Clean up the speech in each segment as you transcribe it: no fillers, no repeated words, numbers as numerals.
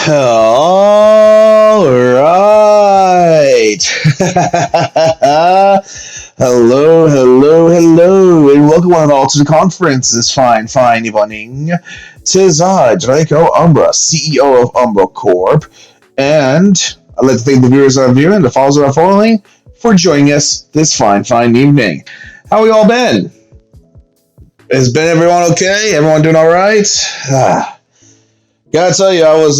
All right. Hello, hello, hello, and welcome one and all to the conference this fine evening. Tis I, Draco Umbra, CEO of Umbra Corp, and I'd like to thank the viewers that are viewing and the followers that are following for joining us this fine evening. How we all been? Has been everyone okay? Everyone doing all right? Gotta tell you, I was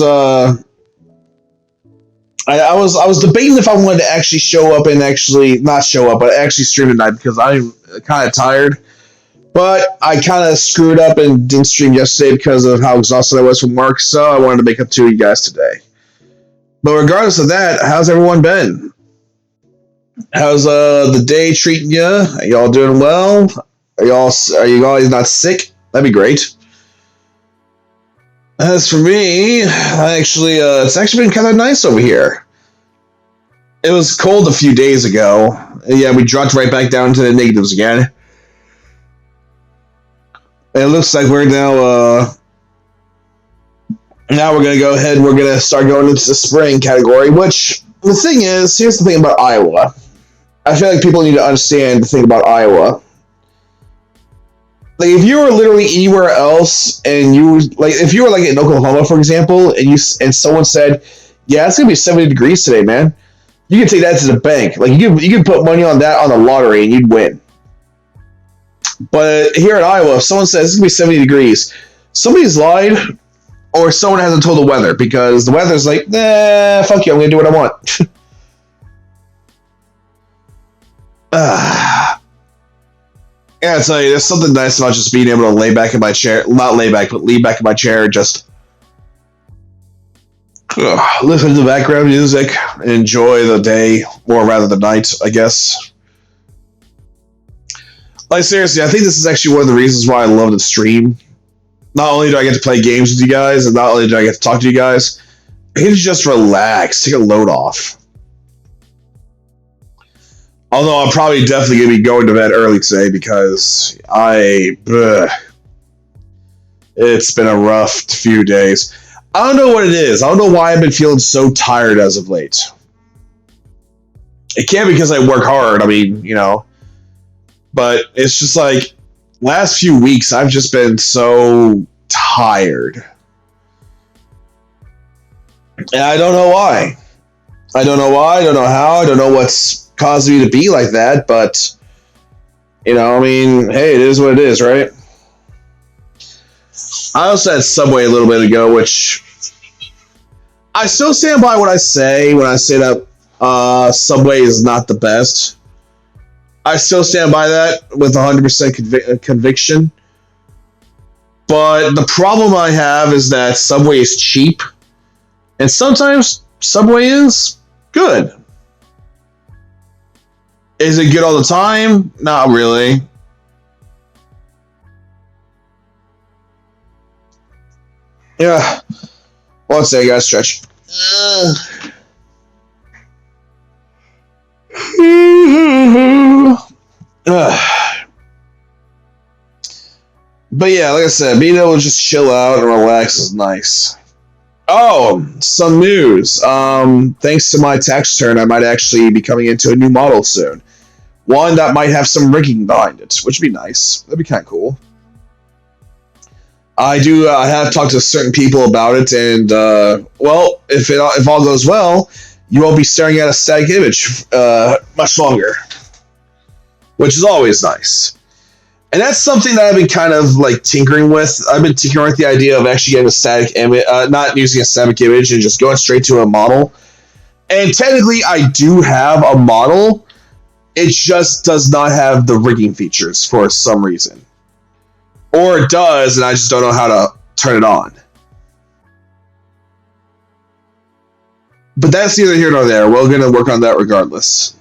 debating if I wanted to actually show up and actually not show up, but actually stream tonight because I'm kind of tired. But I kind of screwed up and didn't stream yesterday because of how exhausted I was from work. So I wanted to make up to you guys today. But regardless of that, how's everyone been? How's the day treating you? Are y'all doing well? Are you guys not sick? That'd be great. As for me, it's actually been kind of nice over here. It was cold a few days ago. Yeah, we dropped right back down to the negatives again. And it looks like we're now we're gonna go ahead and we're gonna start going into the spring category. Which the thing is, here's the thing about Iowa. I feel like people need to understand the thing about Iowa. Like if you were literally anywhere else, and if you were like in Oklahoma, for example, and someone said, "Yeah, it's gonna be 70 degrees today, man," you can take that to the bank. Like you can put money on that on the lottery, and you'd win. But here in Iowa, if someone says it's gonna be 70 degrees, somebody's lied, or someone hasn't told the weather because the weather's like, nah, fuck you, I'm gonna do what I want. Yeah, I tell you, there's something nice about just being able to lay back in my chair. Not lay back, but lean back in my chair and just listen to the background music and enjoy the day, or rather the night, I guess. Like, seriously, I think this is actually one of the reasons why I love to stream. Not only do I get to play games with you guys, and not only do I get to talk to you guys, I get to just relax, take a load off. Although I'm probably definitely going to be going to bed early today because it's been a rough few days. I don't know what it is. I don't know why I've been feeling so tired as of late. It can't be because I work hard. I mean, but it's just like last few weeks I've just been so tired. And I don't know why. I don't know why. I don't know how. I don't know what's caused me to be like that, but I mean, hey, it is what it is, right? I also had Subway a little bit ago, which I still stand by what I say when I say that Subway is not the best. I still stand by that with 100% conviction. But the problem I have is that Subway is cheap, and sometimes Subway is good. Is it good all the time? Not really. Yeah. One second, guys. Stretch. But yeah, like I said, being able to just chill out and relax is nice. Oh, some news. Thanks to my tax return, I might actually be coming into a new model soon. One that might have some rigging behind it, which would be nice. That'd be kind of cool. I have talked to certain people about it, and well, if all goes well, you won't be staring at a static image much longer, which is always nice. And that's something that I've been kind of like tinkering with. I've been tinkering with the idea of actually getting a static image, not using a static image and just going straight to a model. And technically, I do have a model. It just does not have the rigging features for some reason. Or it does, and I just don't know how to turn it on. But that's neither here nor there. We're going to work on that regardless.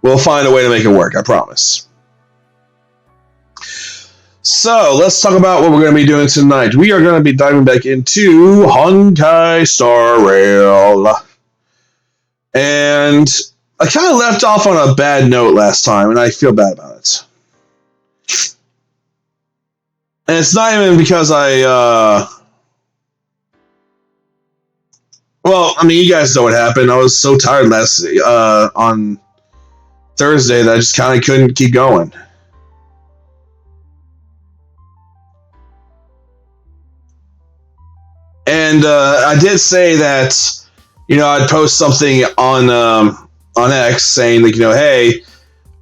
We'll find a way to make it work, I promise. So, let's talk about what we're going to be doing tonight. We are going to be diving back into Honkai Star Rail. And I kind of left off on a bad note last time, and I feel bad about it. And it's not even because Well, I mean, you guys know what happened. I was so tired last on Thursday that I just kind of couldn't keep going. And I did say that, I'd post something on X saying like, hey,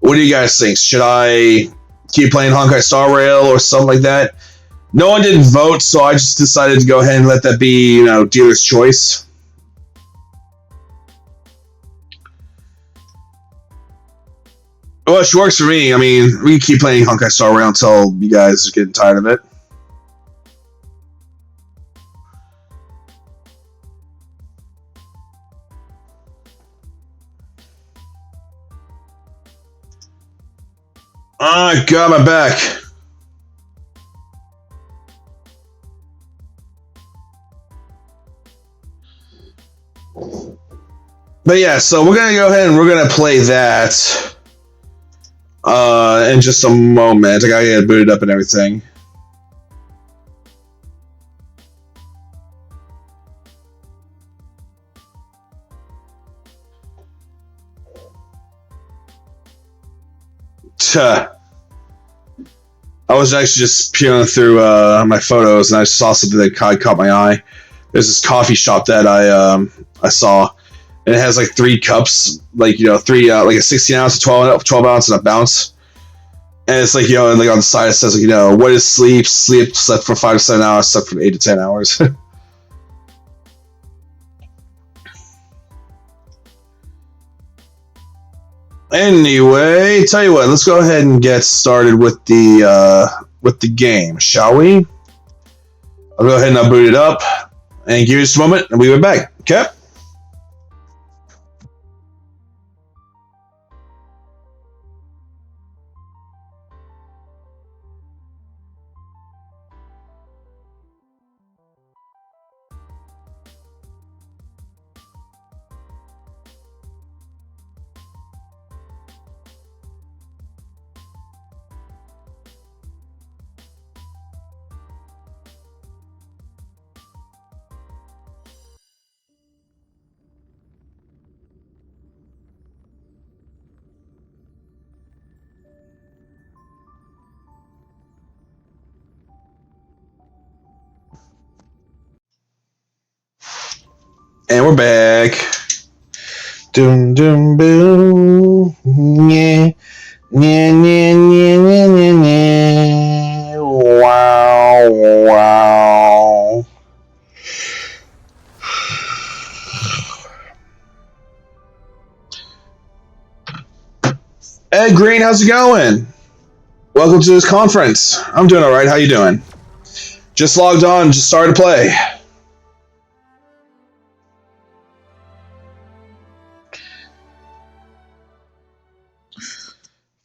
what do you guys think? Should I keep playing Honkai Star Rail or something like that? No one didn't vote, so I just decided to go ahead and let that be, dealer's choice. Well, it works for me. I mean, we can keep playing Honkai Star Rail until you guys are getting tired of it. I got my back. But yeah, so we're gonna go ahead and we're gonna play that in just a moment. I gotta get it booted up and everything. Tuh. I was actually just peering through my photos and I saw something that caught my eye. There's this coffee shop that I saw, and it has like 3 cups, like three like a 16 ounce, a 12 ounce, and a bounce. And it's like and like on the side it says like what is sleep? Sleep slept for 5 to 7 hours, slept for 8 to 10 hours. Anyway, tell you what, let's go ahead and get started with the game, shall we? I'll go ahead and I'll boot it up and give you just a moment and we'll be back. Okay? And we're back. Doom doom boom. Yeah. Yeah, yeah, yeah, yeah, yeah, yeah. Wow, wow. Ed Green, how's it going? Welcome to this conference. I'm doing all right. How you doing? Just logged on. Just started to play.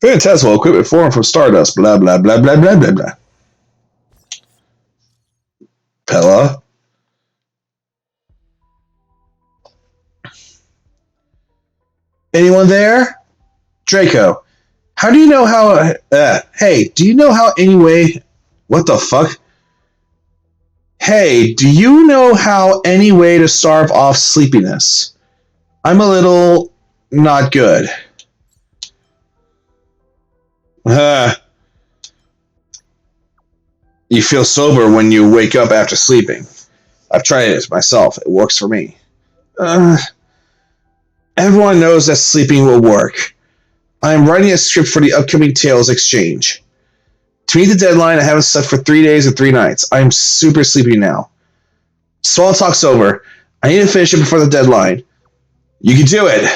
Phantasmal equipment formed from Stardust. Blah blah blah blah blah blah blah. Pella. Anyone there? Draco. How do you know how? Hey, do you know how anyway? What the fuck? Hey, do you know how any way to starve off sleepiness? I'm a little not good. Uh, you feel sober when you wake up after sleeping. I've tried it myself. It works for me. Uh, Everyone knows that sleeping will work. I am writing a script for the upcoming Tales Exchange. To meet the deadline, I haven't slept for 3 days and 3 nights. I am super sleepy now. Small talk's over. I need to finish it before the deadline. You can do it.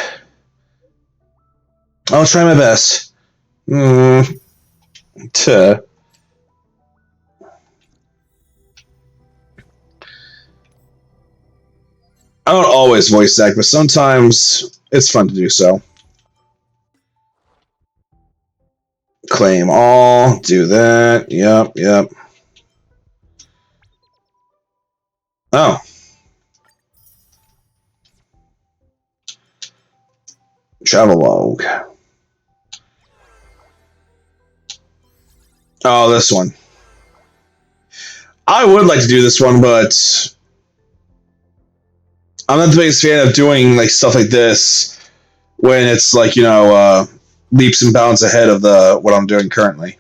I'll try my best. Tuh. I don't always voice act, but sometimes it's fun to do so. Claim all. Do that. Yep, yep. Oh. Travelogue. Oh, this one. I would like to do this one, but I'm not the biggest fan of doing like stuff like this when it's like, leaps and bounds ahead of the what I'm doing currently.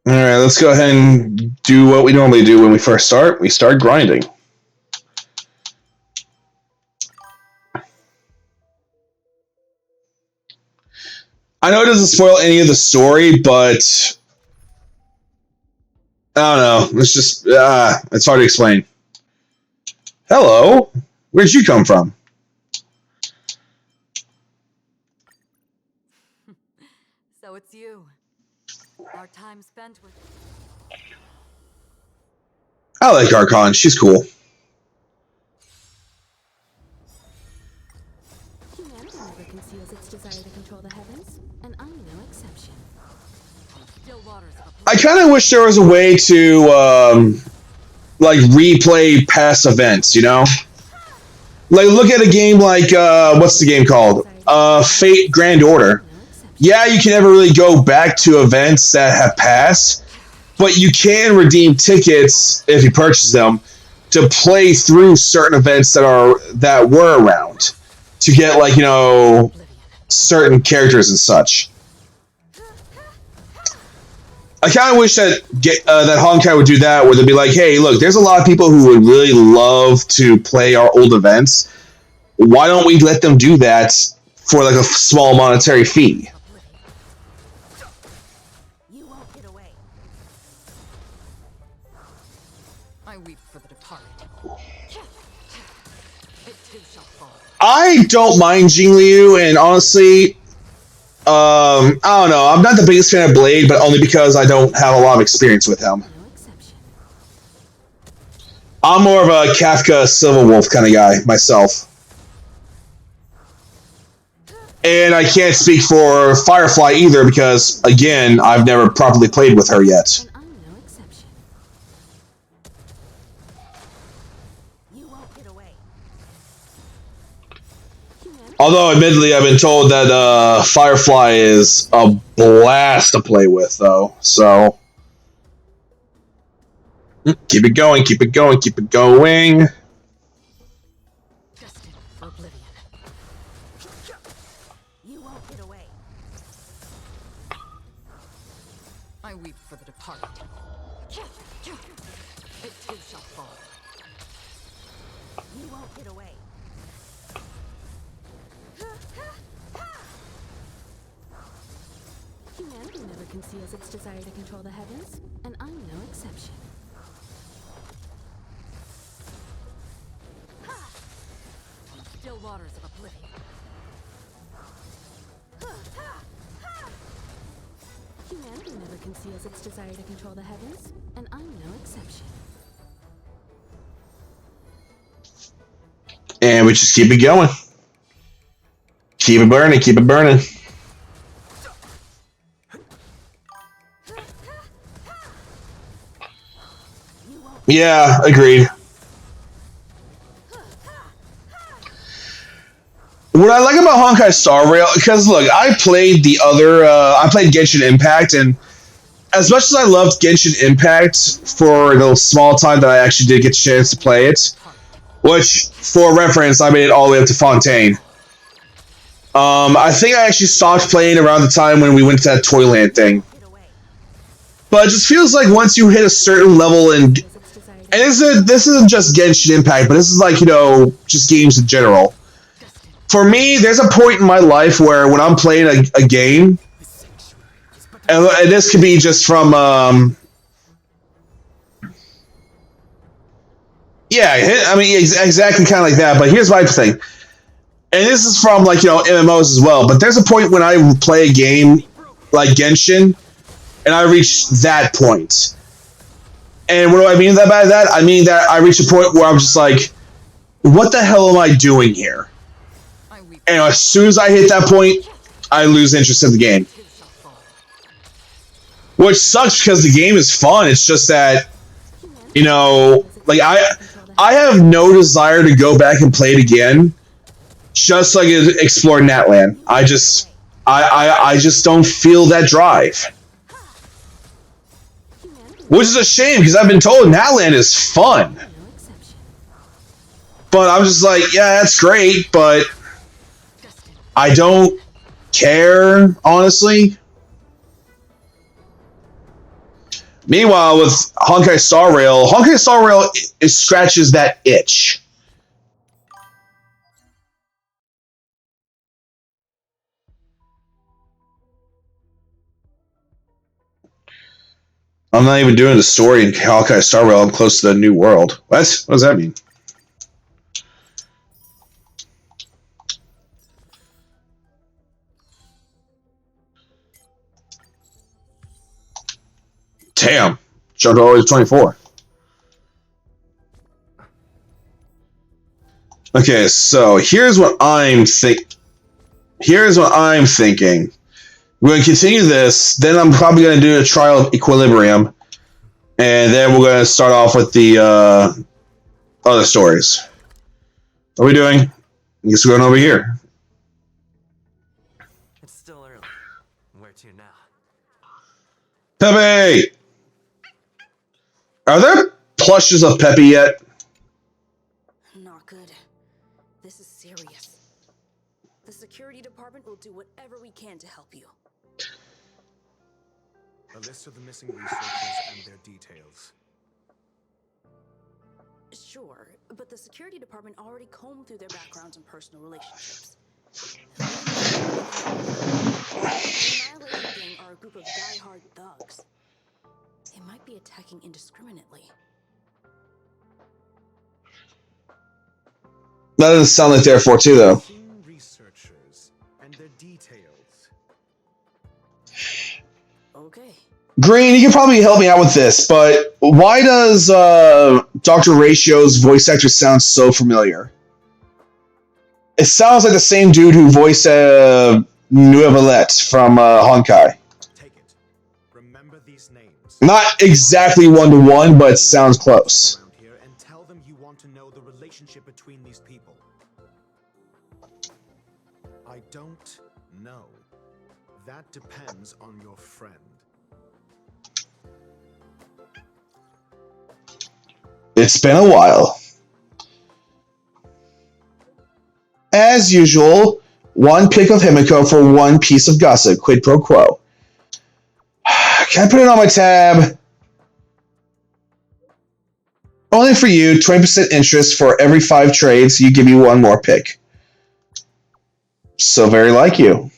All right, let's go ahead and do what we normally do when we first start. We start grinding. I know it doesn't spoil any of the story, but I don't know. It's just it's hard to explain. Hello, where'd you come from? So it's you. Our time spent with. I like Archon. She's cool. Humanity never conceals its desire to control the heavens, and I'm no exception. Still waters of I kind of wish there was a way to like replay past events. Like look at a game like what's the game called? Fate Grand Order. Yeah, you can never really go back to events that have passed, but you can redeem tickets if you purchase them to play through certain events that were around to get like certain characters and such. I kind of wish that that Honkai would do that, where they'd be like, "Hey, look, there's a lot of people who would really love to play our old events. Why don't we let them do that for like a small monetary fee?" You won't get away. I weep for the departed. It too shall fall. I don't mind Jing Liu, and honestly, I don't know. I'm not the biggest fan of Blade, but only because I don't have a lot of experience with him. No exception. I'm more of a Kafka Silver Wolf kind of guy myself. And I can't speak for Firefly either because, again, I've never properly played with her yet. And I'm no exception. You won't get away. Although, admittedly, I've been told that Firefly is a blast to play with, though. So, keep it going, keep it going, keep it going. Destined for oblivion. You won't get away. I weep for the departed. It too shall fall. You won't get away. Humanity never conceals its desire to control the heavens, and I'm no exception. Still waters of oblivion. Humanity never conceals its desire to control the heavens, and I'm no exception. And we just keep it going. Keep it burning, keep it burning. Yeah, agreed. What I like about Honkai Star Rail, because look, I played I played Genshin Impact, and as much as I loved Genshin Impact for the small time that I actually did get a chance to play it, which, for reference, I made it all the way up to Fontaine. I think I actually stopped playing around the time when we went to that Toyland thing. But it just feels like once you hit a certain level and this isn't just Genshin Impact, but this is like, just games in general. For me, there's a point in my life where when I'm playing a game, and this could be just from, exactly kind of like that, but here's my thing. And this is from, like, MMOs as well, but there's a point when I play a game like Genshin, and I reach that point. And what do I mean by that? I mean that I reach a point where I'm just like, what the hell am I doing here? And as soon as I hit that point, I lose interest in the game. Which sucks because the game is fun. It's just that, like I have no desire to go back and play it again. Just like explore Natlan. I just don't feel that drive. Humanity Which is a shame because I've been told Natland is fun. No exception. But I'm just like, yeah, that's great, but I don't care, honestly. Meanwhile, with Honkai Star Rail it scratches that itch. I'm not even doing the story in Honkai Star Rail. I'm close to the new world. What? What does that mean? Damn. Jumped all the way to 24. Okay, so here's what I'm thinking. We're going to continue this. Then I'm probably going to do a trial of Equilibrium, and then we're going to start off with the other stories. What are we doing? I guess we're going over here. It's still early. Where to now? Pepe! Are there plushes of Pepe yet? Not good. This is serious. The security department will do whatever we can to help you. A list of the missing researchers and their details. Sure, but the security department already combed through their backgrounds and personal relationships. The Annihilation Gang are a group of die-hard thugs. They might be attacking indiscriminately. That doesn't sound like they're for too, though. Missing researchers and their details. Okay. Green, you can probably help me out with this, but why does Dr. Ratio's voice actor sound so familiar? It sounds like the same dude who voiced Nuevalette from Honkai. Take it. Remember these names. Not exactly one-to-one, but it sounds close. Around here and tell them you want to know the relationship between these people. I don't know. That depends on your friend. It's been a while. As usual, one pick of Himiko for one piece of gossip, quid pro quo. Can I put it on my tab? Only for you, 20% interest for every 5 trades, you give me one more pick. So very like you.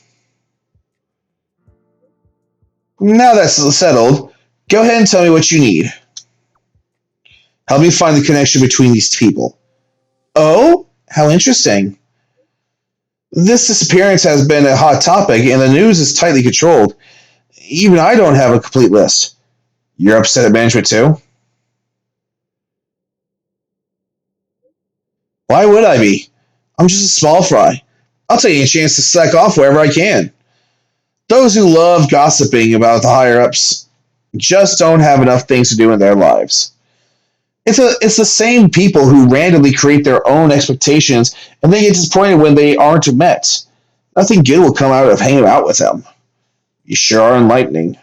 Now that's settled, go ahead and tell me what you need. Help me find the connection between these people. Oh, how interesting. This disappearance has been a hot topic, and the news is tightly controlled. Even I don't have a complete list. You're upset at management too? Why would I be? I'm just a small fry. I'll take a chance to slack off wherever I can. Those who love gossiping about the higher-ups just don't have enough things to do in their lives. It's the same people who randomly create their own expectations and they get disappointed when they aren't met. Nothing good will come out of hanging out with them. You sure are enlightening.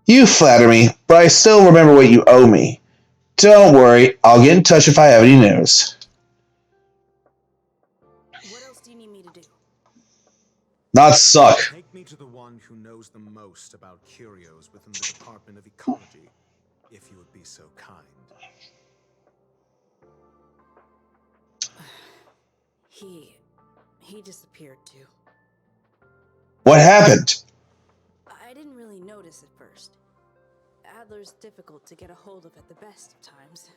You flatter me, but I still remember what you owe me. Don't worry, I'll get in touch if I have any news. What else do you need me to do? Not suck. Take me to the one who knows the most about curios within the Department of Ecology, if you would be so kind. He disappeared too. What happened? I didn't really notice at first. Adler's difficult to get a hold of at the best of times,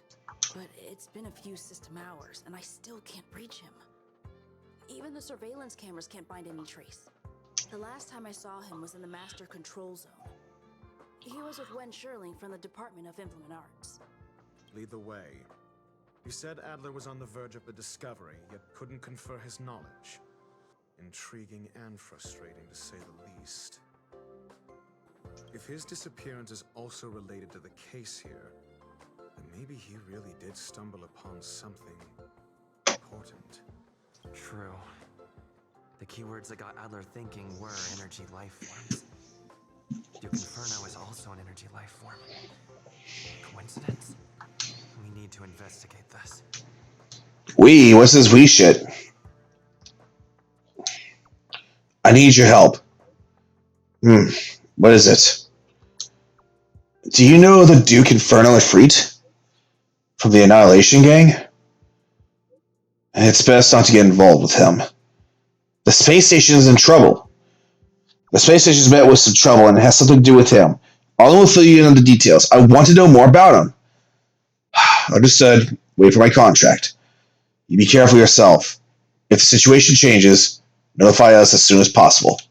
but it's been a few system hours and I still can't reach him. Even the surveillance cameras can't find any trace. The last time I saw him was in the Master Control Zone. He was with Wen Sherling from the Department of Implement Arts. Lead the way. You said Adler was on the verge of a discovery, yet couldn't confer his knowledge. Intriguing and frustrating, to say the least. If his disappearance is also related to the case here, then maybe he really did stumble upon something important. True. The keywords that got Adler thinking were energy life forms. Duke Inferno is also an energy life form. Coincidence? We need to investigate this. What's this we shit? I need your help. What is it? Do you know the Duke Inferno Ifrit? From the Annihilation Gang? It's best not to get involved with him. The space station is in trouble. The space station's met with some trouble and it has something to do with him. I will fill you in on the details. I want to know more about him. Understood. Wait for my contract. You be careful yourself. If the situation changes, notify us as soon as possible.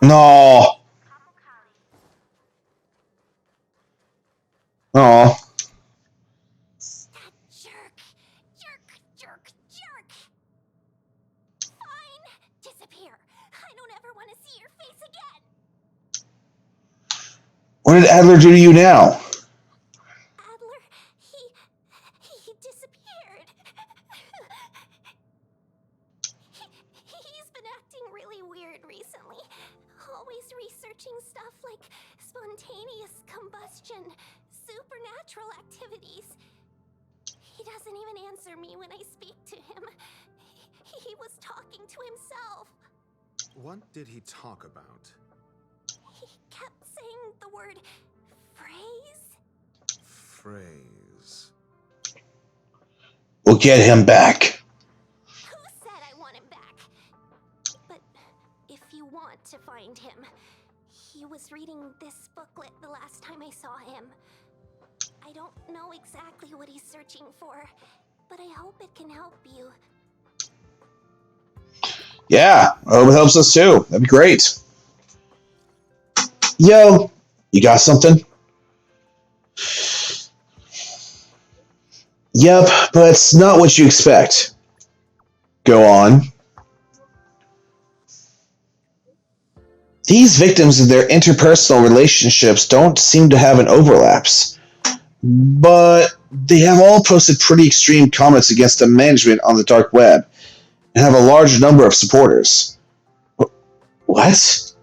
No. Oh. Jerk! Fine! Disappear! I don't ever want to see your face again! What did Adler do to you now? Adler, he disappeared. He's been acting really weird recently. Always researching stuff like spontaneous combustion, supernatural activities. He doesn't even answer me when I speak to him. He was talking to himself. What did he talk about? He kept saying the word phrase. Phrase. We'll get him back. Who said I want him back? But if you want to find him, he was reading this booklet the last time I saw him. I don't know exactly what he's searching for, but I hope it can help you. Yeah, I hope it helps us too. That'd be great. Yo, you got something? Yep, but it's not what you expect. Go on. These victims and their interpersonal relationships don't seem to have an overlaps. But they have all posted pretty extreme comments against the management on the dark web and have a large number of supporters. What?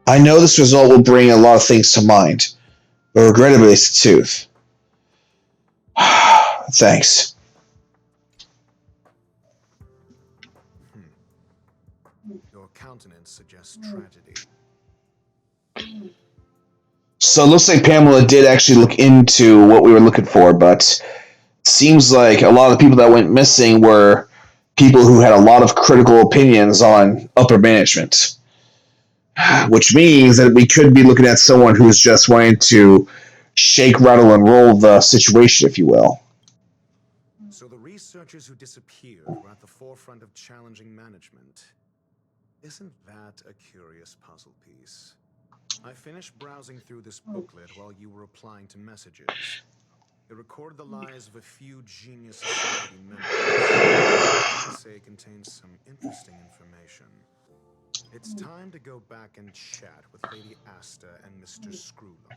I know this result will bring a lot of things to mind, but regrettably it's the truth. Thanks. Your countenance suggests tragedy. So it looks like Pamela did actually look into what we were looking for, but it seems like a lot of the people that went missing were people who had a lot of critical opinions on upper management. Which means that we could be looking at someone who's just wanting to shake, rattle, and roll the situation, if you will. So the researchers who disappeared were at the forefront of challenging management. Isn't that a curious puzzle piece? I finished browsing through this booklet while you were replying to messages. It recorded the lives of a few genius society members. I say it contains some interesting information. It's time to go back and chat with Lady Asta and Mr. Screwlum.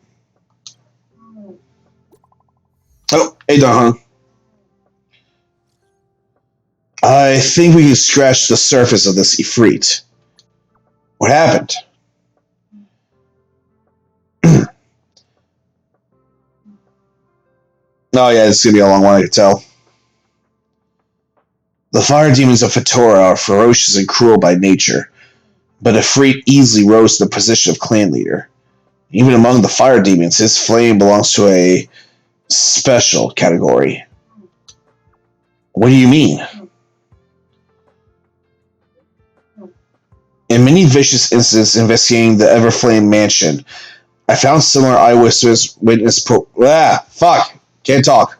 Oh, hey, Don. I think we can scratch the surface of this Ifrit. What happened? Oh yeah, it's gonna be a long one, I can tell. The fire demons of Fatora are ferocious and cruel by nature, but Ifrit easily rose to the position of clan leader. Even among the fire demons, his flame belongs to a special category. What do you mean? In many vicious incidents investigating the Everflame mansion, I found similar eyewitness fuck. Can't talk.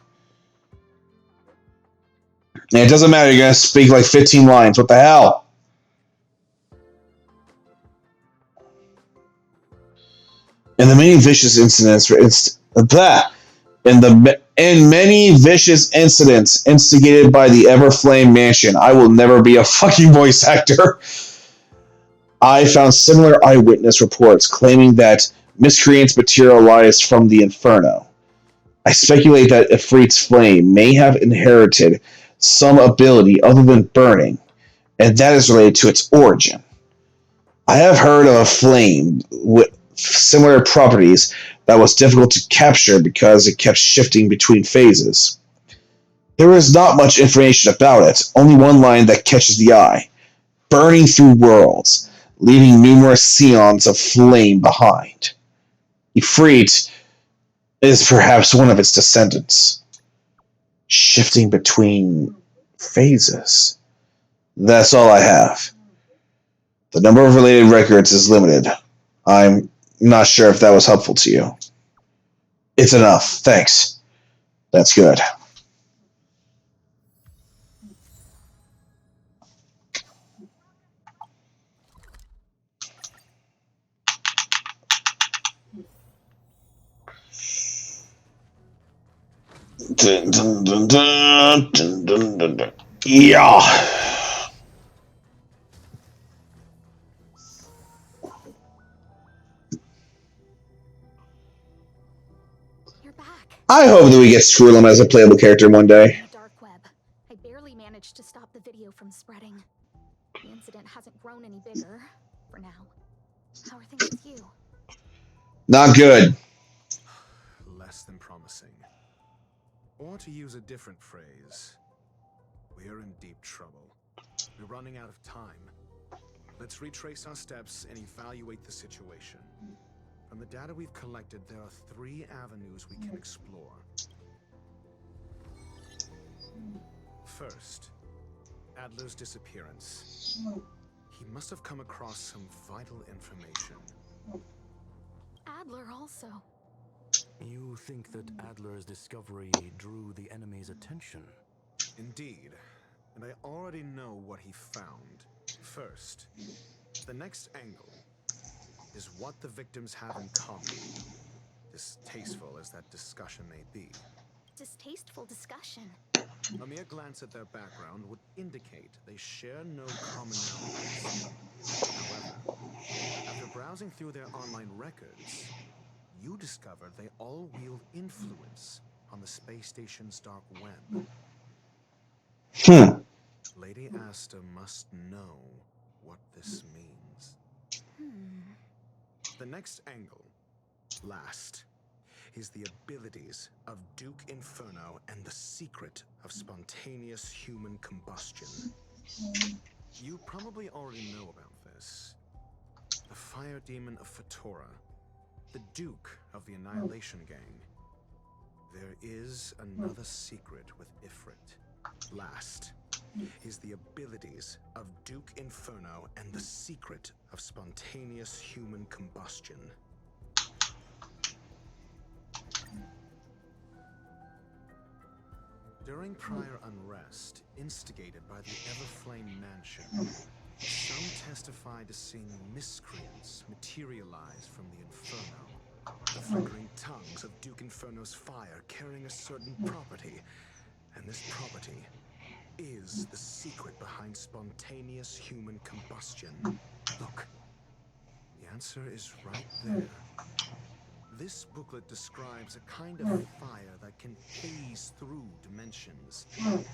And it doesn't matter, you're gonna speak like 15 lines. What the hell? In the many vicious incidents in many vicious incidents instigated by the Everflame mansion, I will never be a fucking voice actor. I found similar eyewitness reports claiming that miscreants materialized from the Inferno. I speculate that Ifrit's flame may have inherited some ability other than burning, and that is related to its origin. I have heard of a flame with similar properties that was difficult to capture because it kept shifting between phases. There is not much information about it, only one line that catches the eye: burning through worlds, leaving numerous scions of flame behind. Ifrit is perhaps one of its descendants, shifting between phases. That's all I have. The number of related records is limited. I'm not sure if that was helpful to you. It's enough, thanks. That's good. Dun, dun, dun, dun, dun, dun, dun, dun. Yeah. You're back. I hope that we get Screwlum as a playable character one day. On the dark web. I barely managed to stop the video from spreading. The incident hasn't grown any bigger, for now. How are things with you? Not good. Less than promising. Or to use a different phrase, we're in deep trouble. We're running out of time. Let's retrace our steps and evaluate the situation. From the data we've collected, there are 3 avenues we can explore. First, Adler's disappearance. He must have come across some vital information. Adler also. You think that Adler's discovery drew the enemy's attention? Indeed, and I already know what he found. First, the next angle is what the victims have in common, distasteful as that discussion may be. Distasteful discussion. A mere glance at their background would indicate they share no commonalities. However, after browsing through their online records, you discovered they all wield influence on the space station's dark web. Lady Asta must know what this means. The next angle, last, is the abilities of Duke Inferno and the secret of spontaneous human combustion. You probably already know about this. The fire demon of Fatora, the Duke of the Annihilation Gang. There is another secret with Ifrit. Last is the abilities of Duke Inferno and the secret of spontaneous human combustion. During prior unrest, instigated by the Everflame Mansion, some testified to seeing miscreants materialize from the Inferno. The flickering tongues of Duke Inferno's fire carrying a certain property, and this property is the secret behind spontaneous human combustion. Look, the answer is right there. This booklet describes a kind of fire that can phase through dimensions,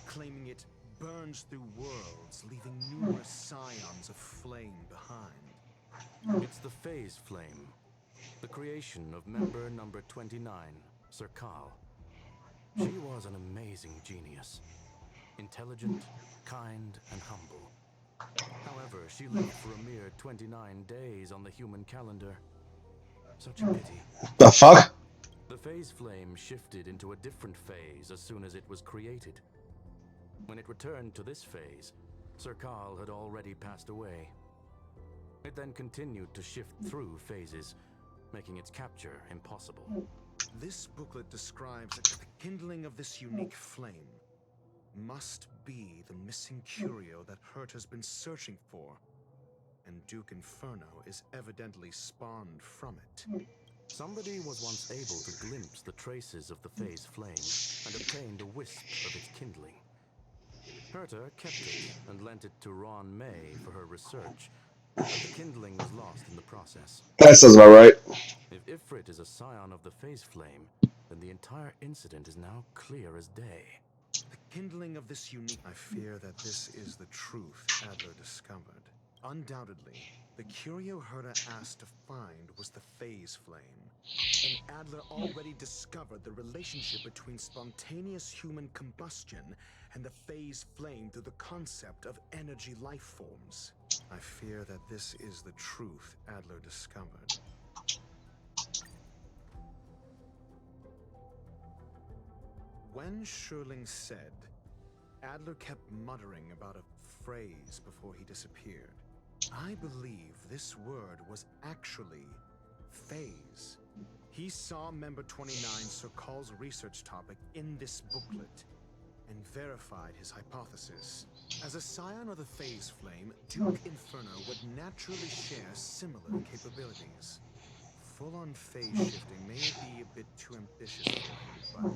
claiming it burns through worlds, leaving numerous scions of flame behind. It's the phase flame, the creation of member number 29, Serkal. She was an amazing genius. Intelligent, kind, and humble. However, she lived for a mere 29 days on the human calendar. Such a pity. The fuck? The phase flame shifted into a different phase as soon as it was created. When it returned to this phase, Serkal had already passed away. It then continued to shift through phases, making its capture impossible. This booklet describes that the kindling of this unique flame must be the missing curio that Hurt has been searching for, and Duke Inferno is evidently spawned from it. Somebody was once able to glimpse the traces of the phase flame and obtained a wisp of its kindling. Herta kept it and lent it to Ron May for her research, but the kindling was lost in the process. That sounds about right. If Ifrit is a scion of the phase flame, then the entire incident is now clear as day. The kindling of this unique... I fear that this is the truth Adler discovered. Undoubtedly, the curio Herta asked to find was the phase flame. And Adler already discovered the relationship between spontaneous human combustion and the phase flame through the concept of energy life forms. I fear that this is the truth Adler discovered. When Schurling said, Adler kept muttering about a phrase before he disappeared. I believe this word was actually phase. He saw Member 29 Sir Call's research topic in this booklet and verified his hypothesis. As a scion of the phase flame, Duke Inferno would naturally share similar capabilities. Full-on phase shifting may be a bit too ambitious for him, but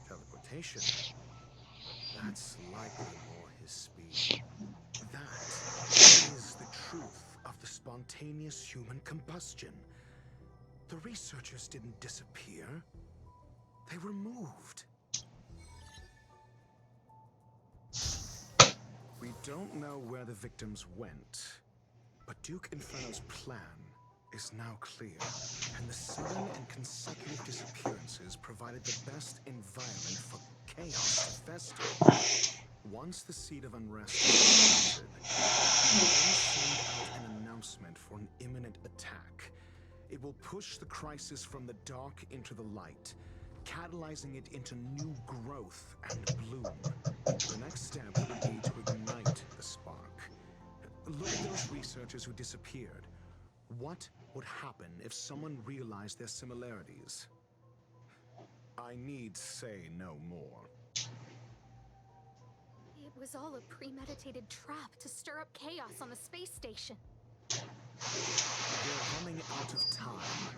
teleportation, that's likely more his speed. That is the truth of the spontaneous human combustion. The researchers didn't disappear. They were moved. We don't know where the victims went, but Duke Inferno's plan is now clear, and the sudden and consecutive disappearances provided the best environment for chaos to fester. Once the seed of unrest is planted, he will then send out an announcement for an imminent attack. It will push the crisis from the dark into the light, catalyzing it into new growth and bloom. The next step would be to ignite the spark. Look at those researchers who disappeared. What would happen if someone realized their similarities? I need say no more. It was all a premeditated trap to stir up chaos on the space station. We're running out of time.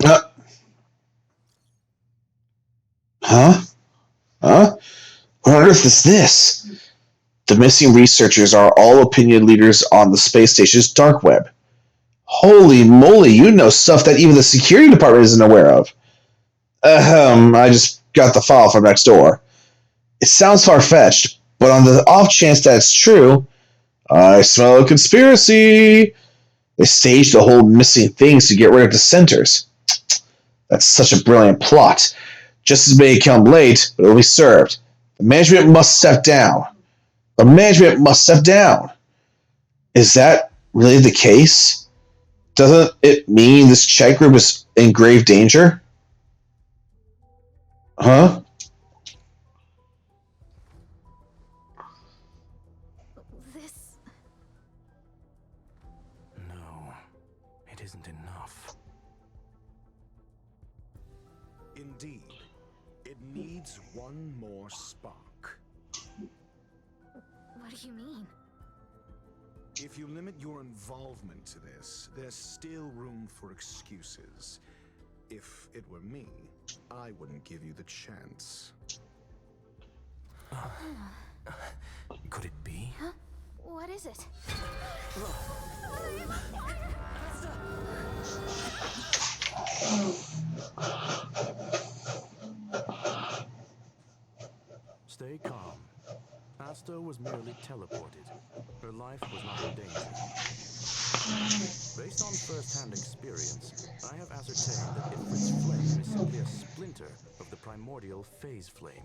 Huh? Huh? What on earth is this? The missing researchers are all opinion leaders on the space station's dark web. Holy moly, you know stuff that even the security department isn't aware of. I just got the file from next door. It sounds far-fetched, but on the off chance that it's true, I smell a conspiracy. They staged the whole missing things to get rid of dissenters. That's such a brilliant plot. Justice may come late, but it'll be served. The management must step down. The management must step down. Is that really the case? Doesn't it mean this chat group is in grave danger? Huh? This... No, it isn't enough. Indeed, it needs one more spark. What do you mean? If you limit your involvement to this, there's still room for excuses. If it were me, I wouldn't give you the chance. Could it be? Huh? What is it? Stay calm. Asta was merely teleported. Her life was not in danger. Based on first-hand experience, I have ascertained that Ifrit's flame is simply a splinter of the primordial phase flame,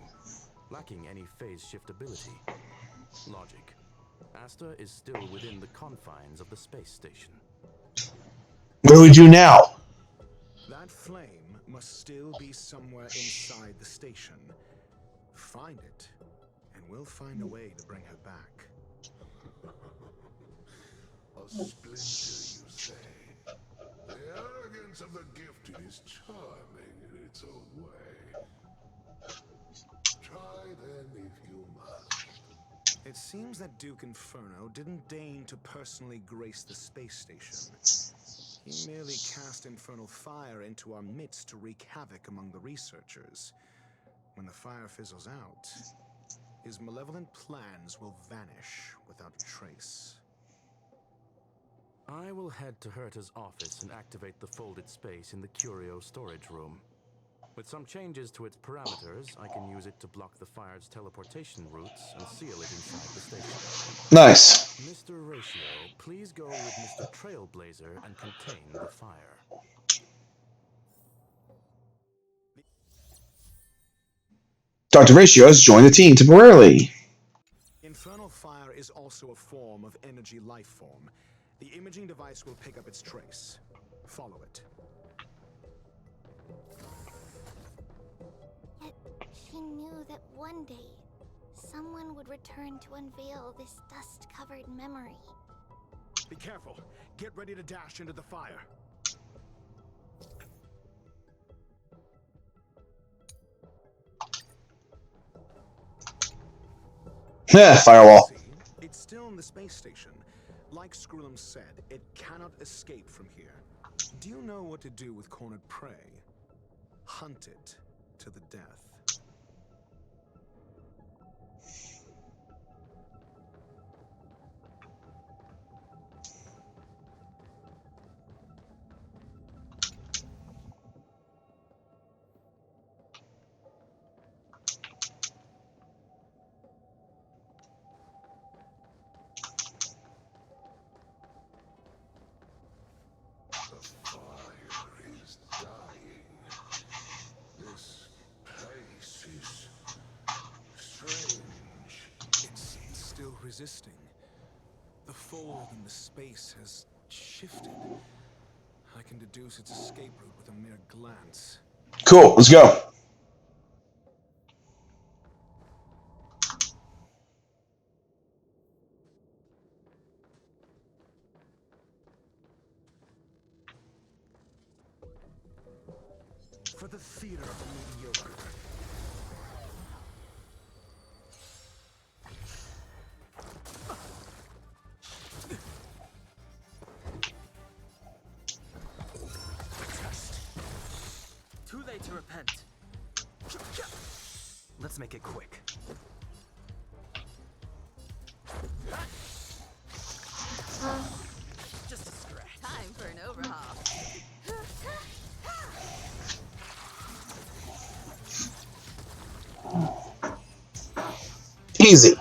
lacking any phase shift ability. Logic. Asta is still within the confines of the space station. What do we do now? That flame must still be somewhere inside the station. Find it, and we'll find a way to bring her back. A splinter, you say? The arrogance of the gifted is charming in its own way. Try then if you must. It seems that Duke Inferno didn't deign to personally grace the space station. He merely cast infernal fire into our midst to wreak havoc among the researchers. When the fire fizzles out, his malevolent plans will vanish without a trace. I will head to Herta's office and activate the folded space in the curio storage room. With some changes to its parameters, I can use it to block the fire's teleportation routes and seal it inside the station. Nice. Mr. Ratio, please go with Mr. Trailblazer and contain the fire. Dr. Ratio has joined the team temporarily. Infernal fire is also a form of energy life form. The imaging device will pick up its trace. Follow it. Yet she knew that one day, someone would return to unveil this dust-covered memory. Be careful. Get ready to dash into the fire. Heh, firewall. See, it's still in the space station. Like Skrullum said, it cannot escape from here. Do you know what to do with cornered prey? Hunt it to the death. The fire is dying. This place is strange. It's still resisting. The fold in the space has shifted. I can deduce its escape route with a mere glance. Cool, let's go. For the theater of the mediocre. Too late to repent. Let's make it quick. Just a scratch. Time for an overhaul. Easy.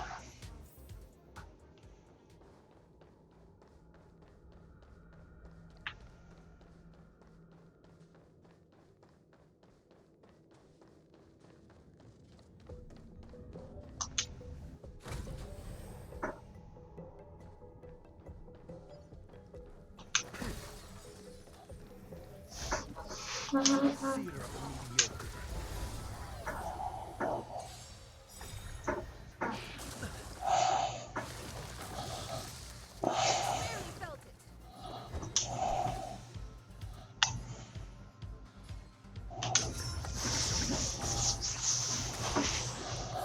Theater of the mediocre. Barely felt it.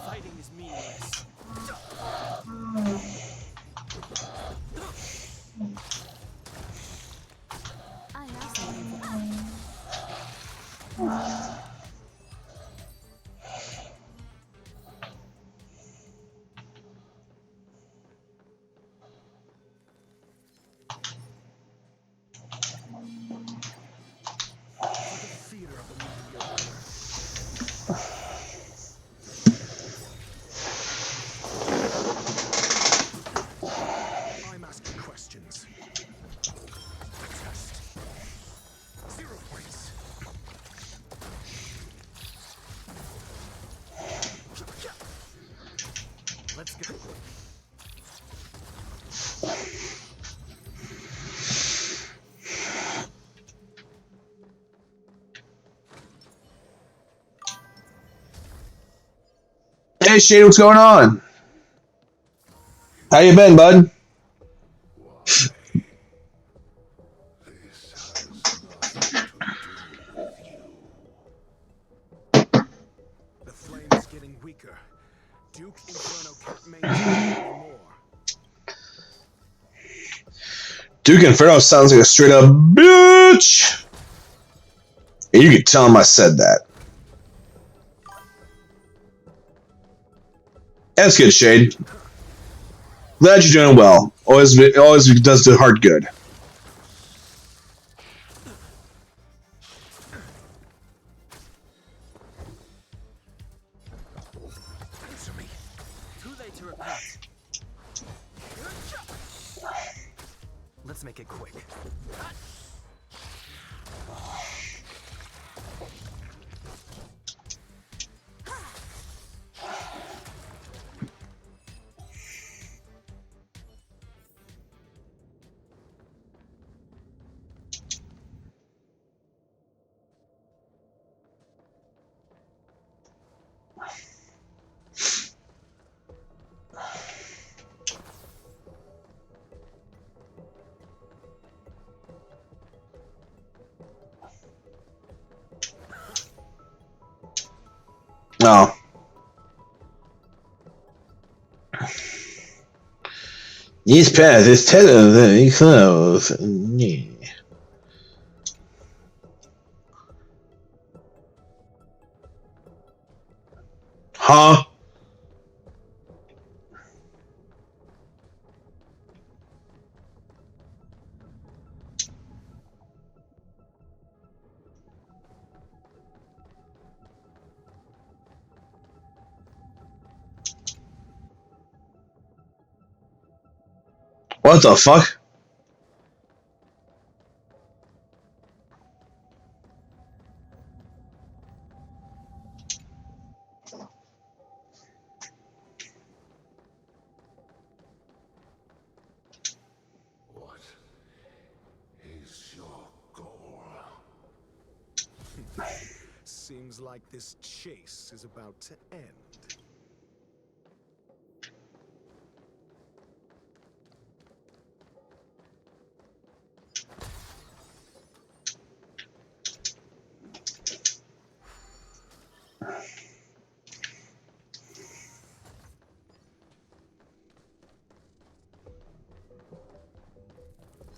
Fighting is meaningless. I have something for you. For the theater of the mediocre. I'm asking questions. Test. 0 points. Let's go. Hey Shade, what's going on? How you been, bud? This has nothing to do with you. The flame is getting weaker. Duke Inferno can't maintain it anymore. Duke Inferno sounds like a straight up bitch. And you can tell him I said that. That's good, Shade. Glad you're doing well. Always does the heart good. late to repent. Let's make it quick. No. This path is technically closed. Huh? What the fuck? What is your goal? Seems like this chase is about to end.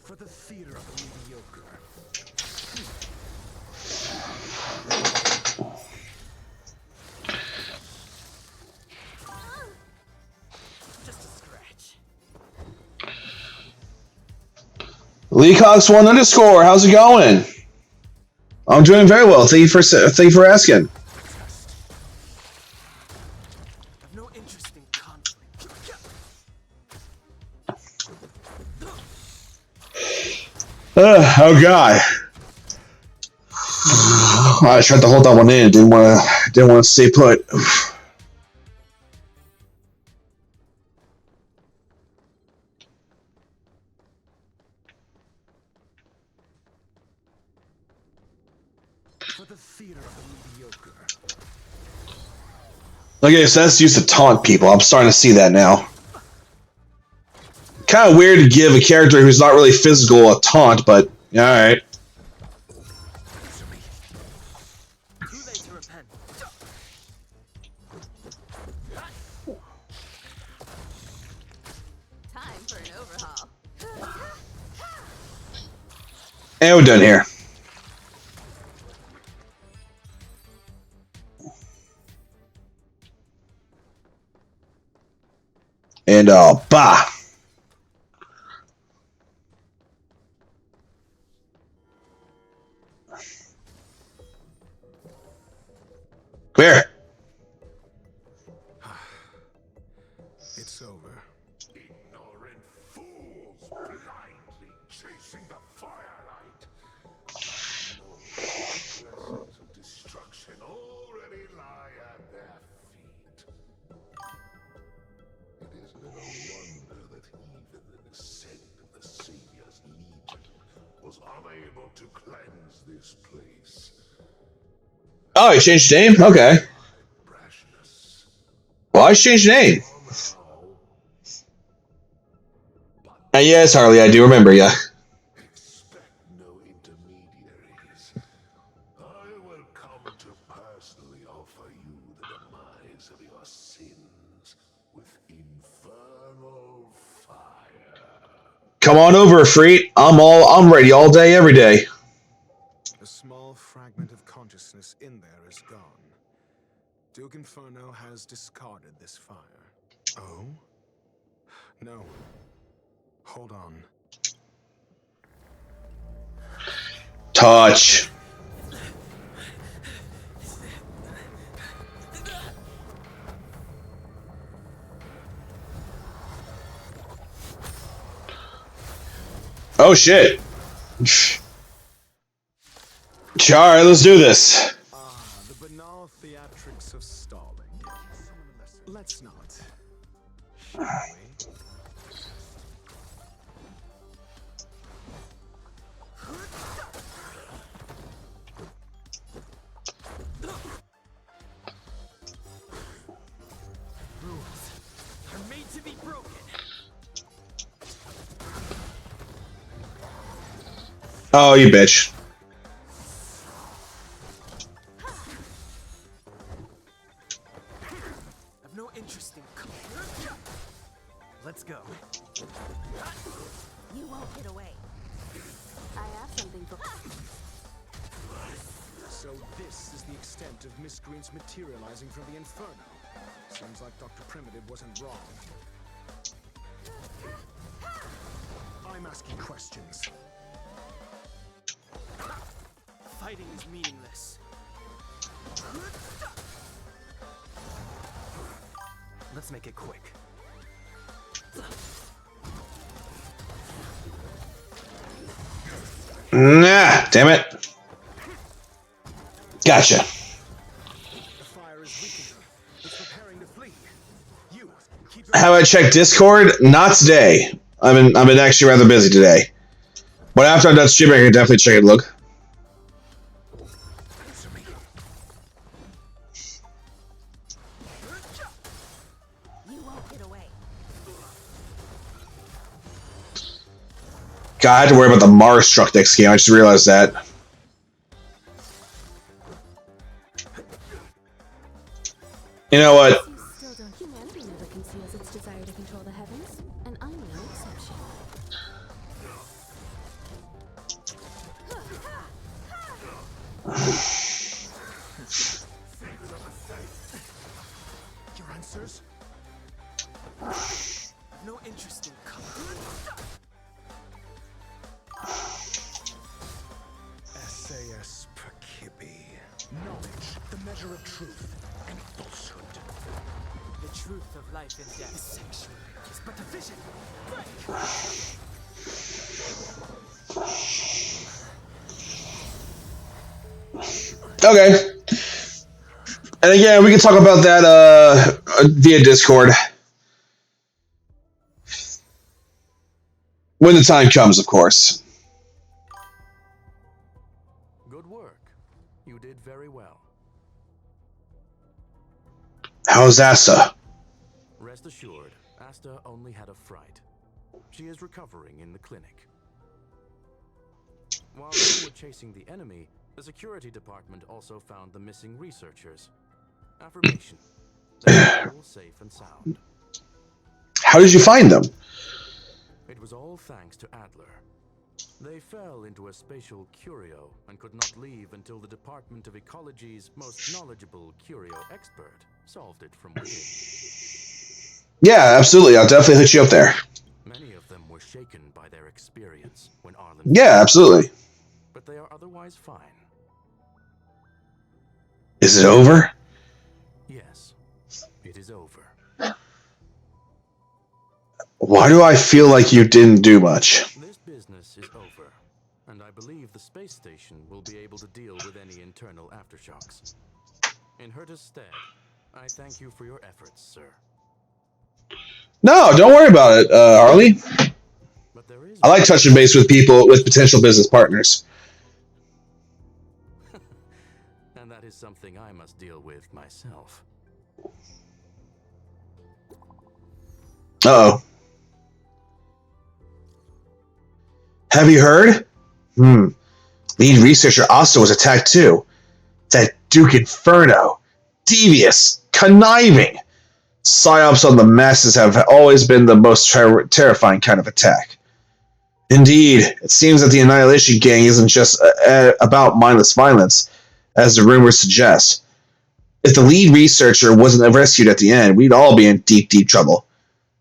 For the theater of the mediocre. Just a scratch. Leacox1 underscore, how's it going? I'm doing very well. Thank you for asking. I've no interest in conflict. Oh god. I tried to hold that one in. Didn't want to stay put. For the theater of the mediocre. Okay, so that's used to taunt people. I'm starting to see that now. Kind of weird to give a character who's not really physical a taunt, but alright. Too late to repent. Time for an overhaul. And we're done here. And bah! Come here. It's over. Ignorant fools blindly chasing the firelight. No blessings of destruction already lie at their feet. It is little wonder that even the descent of the Savior's Legion was unable to cleanse this place. Oh, he changed name? Okay. Brashness. Well, I changed name. But Yes, Harley, I do remember, yeah. expect no intermediaries. I will come to personally offer you the demise of your sins with infernal fire. Come on over, Freet. I'm ready all day, every day. A small fragment of consciousness in there is gone. Duke Inferno has discarded this fire. Oh? No. Hold on. Touch. Oh shit. Alright, let's do this. The banal theatrics of stalling. Let's not. Shall we? Rules are made to be broken. Oh, you bitch. I've no interest in. Let's go. You won't get away. I have something for. So this is the extent of Miss Green's materializing from the Inferno. Seems like Dr. Primitive wasn't wrong. I'm asking questions. Fighting is meaningless. Let's make it quick. Nah, damn it. Gotcha. The fire is weakening. It's preparing to flee. You keep it. Have I checked Discord? Not today. I've been actually rather busy today. But after I'm done streaming, I can definitely check it. Look. Answer me. You won't get away. God, I had to worry about the Mars truck next game. I just realized that. You know what? Still don't. Humanity never conceals its desire to control the heavens, and I'm no exception. Your answers? No interest in. SAS Perkibi. Knowledge, the measure of truth and falsehood. The truth of life and death. Sanctuary is but a vision. Okay. And again, we can talk about that via Discord. When the time comes, of course. Good work. You did very well. How's Asta? Rest assured, Asta only had a fright. She is recovering in the clinic. While you were chasing the enemy, the security department also found the missing researchers. Affirmation. They are all safe and sound. How did you find them? It was all thanks to Adler. They fell into a spatial curio and could not leave until the Department of Ecology's most knowledgeable curio expert solved it from within. Yeah, absolutely. I'll definitely hook you up there. Many of them were shaken by their experience when Arlen. Yeah, absolutely. But they are otherwise fine. Is it over? Yes, it is over. Why do I feel like you didn't do much? This business is over, and I believe the space station will be able to deal with any internal aftershocks. In Herta's stead, I thank you for your efforts, sir. No, don't worry about it, Harley. But there is I like touching base with people, with potential business partners. and that is something I must deal with myself. Uh-oh. Have you heard? Lead researcher Asta was attacked too. That Duke Inferno. Devious. Conniving. Psyops on the masses have always been the most terrifying kind of attack. Indeed, it seems that the Annihilation Gang isn't just about mindless violence, as the rumors suggest. If the lead researcher wasn't rescued at the end, we'd all be in deep, deep trouble.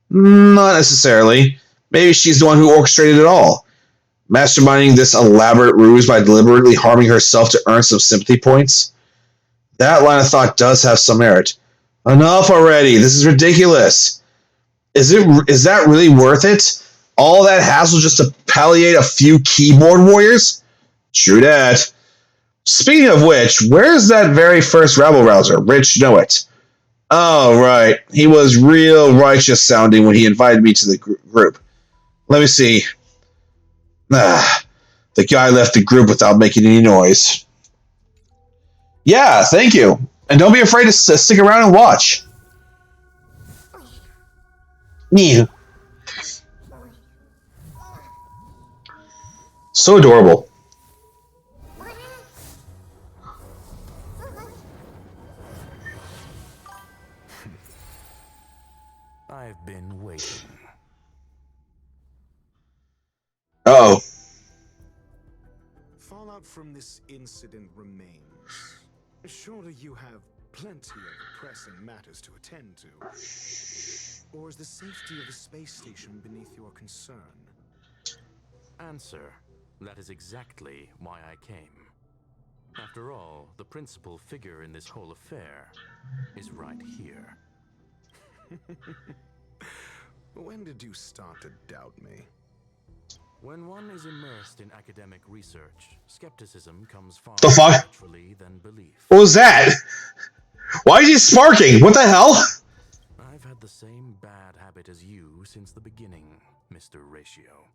Not necessarily. Maybe she's the one who orchestrated it all, masterminding this elaborate ruse by deliberately harming herself to earn some sympathy points. That line of thought does have some merit. Enough already. This is ridiculous. Is that really worth it? All that hassle just to palliate a few keyboard warriors? True that. Speaking of which, where's that very first rabble rouser? Rich know it. Oh, right. He was real righteous sounding when he invited me to the group. Let me see. The guy left the group without making any noise. Yeah, thank you. And don't be afraid to stick around and watch. Yeah. So adorable. I've been waiting. Uh-oh. Fallout from this incident remains. Surely you have plenty of pressing matters to attend to. Or is the safety of the space station beneath your concern? Answer. That is exactly why I came. After all, the principal figure in this whole affair is right here. When did you start to doubt me? When one is immersed in academic research, skepticism comes far The more fuck? naturally than belief. What was that? Why is he sparking? What the hell? I've had the same bad habit as you since the beginning, Mr. Ratio.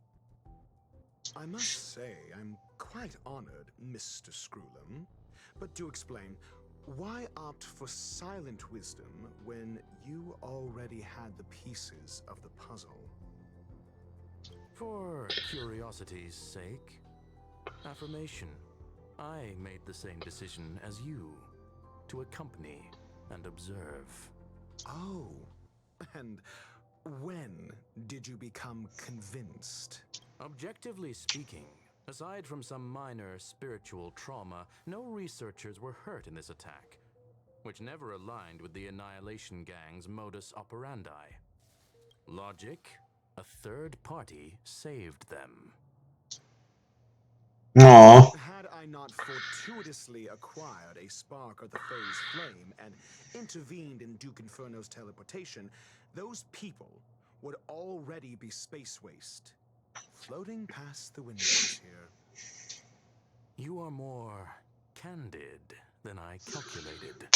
I must say, I'm quite honored, Mr. Screwlum. But to explain, why opt for silent wisdom when you already had the pieces of the puzzle? For curiosity's sake, affirmation. I made the same decision as you, to accompany and observe. Oh, and when did you become convinced? Objectively speaking, aside from some minor spiritual trauma, no researchers were hurt in this attack, which never aligned with the Annihilation Gang's modus operandi. Logic? A third party saved them. Aww. Had I not fortuitously acquired a spark of the phase flame and intervened in Duke Inferno's teleportation, those people would already be space waste, floating past the windows here. You are more candid than I calculated.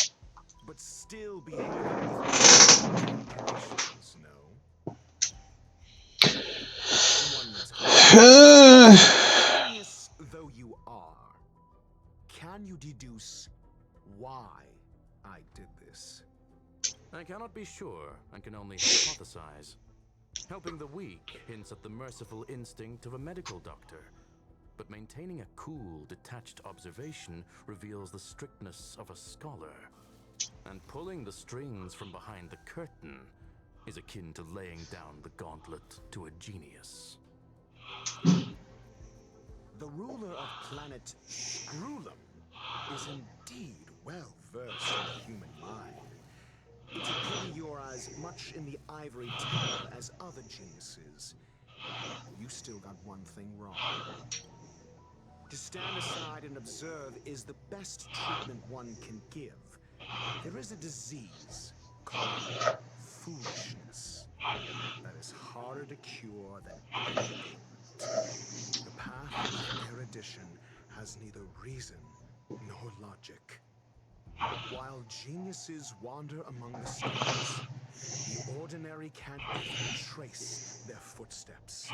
But still behaving with calculations, no? One last question. Genius though you are, can you deduce why I did this? I cannot be sure and can only hypothesize. Helping the weak hints at the merciful instinct of a medical doctor, but maintaining a cool, detached observation reveals the strictness of a scholar. And pulling the strings from behind the curtain is akin to laying down the gauntlet to a genius. The ruler of planet Screwlum is indeed well versed in the human mind. It's a pity you're as much in the ivory tower as other geniuses. You still got one thing wrong. To stand aside and observe is the best treatment one can give. There is a disease called foolishness that is harder to cure than anything. The path of erudition has neither reason nor logic. While geniuses wander among the stars, the ordinary can't even trace their footsteps.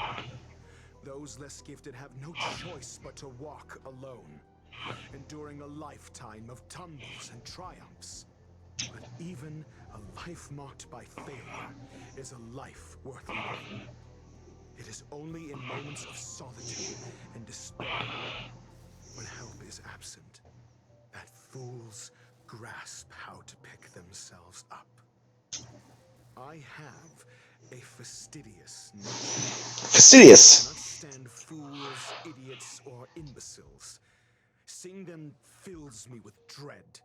Those less gifted have no choice but to walk alone, enduring a lifetime of tumbles and triumphs. But even a life marked by failure is a life worth living. It is only in moments of solitude and despair, when help is absent, that fools grasp how to pick themselves up. I have a fastidious nature. Fastidious. I cannot stand fools, idiots, or imbeciles. Seeing them fills me with dread.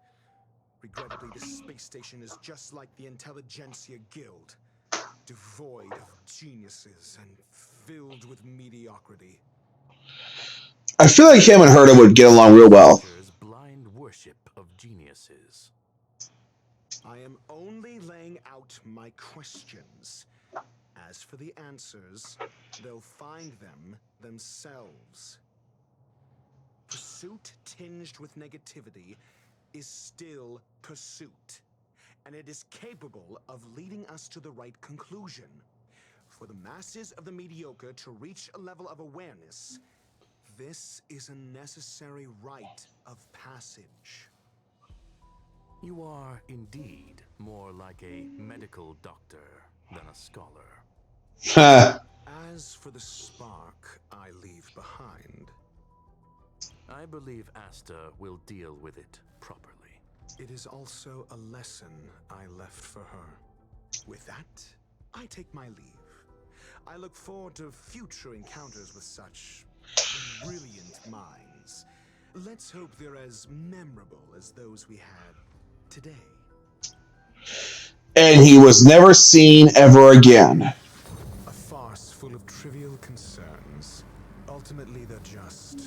Regrettably, this space station is just like the Intelligentsia Guild, devoid of geniuses and filled with mediocrity. I feel like him and Herta would get along real well. Nature's blind worship of geniuses. I am only laying out my questions. As for the answers, they'll find them themselves. Pursuit tinged with negativity is still pursuit, and it is capable of leading us to the right conclusion. For the masses of the mediocre to reach a level of awareness, this is a necessary rite of passage. You are indeed more like a medical doctor than a scholar. As for the spark I leave behind, I believe Asta will deal with it properly. it is also a lesson I left for her. With that, I take my leave. I look forward to future encounters with such brilliant minds. Let's hope they're as memorable as those we had today. And he was never seen ever again. A farce full of trivial concerns. Ultimately, they're just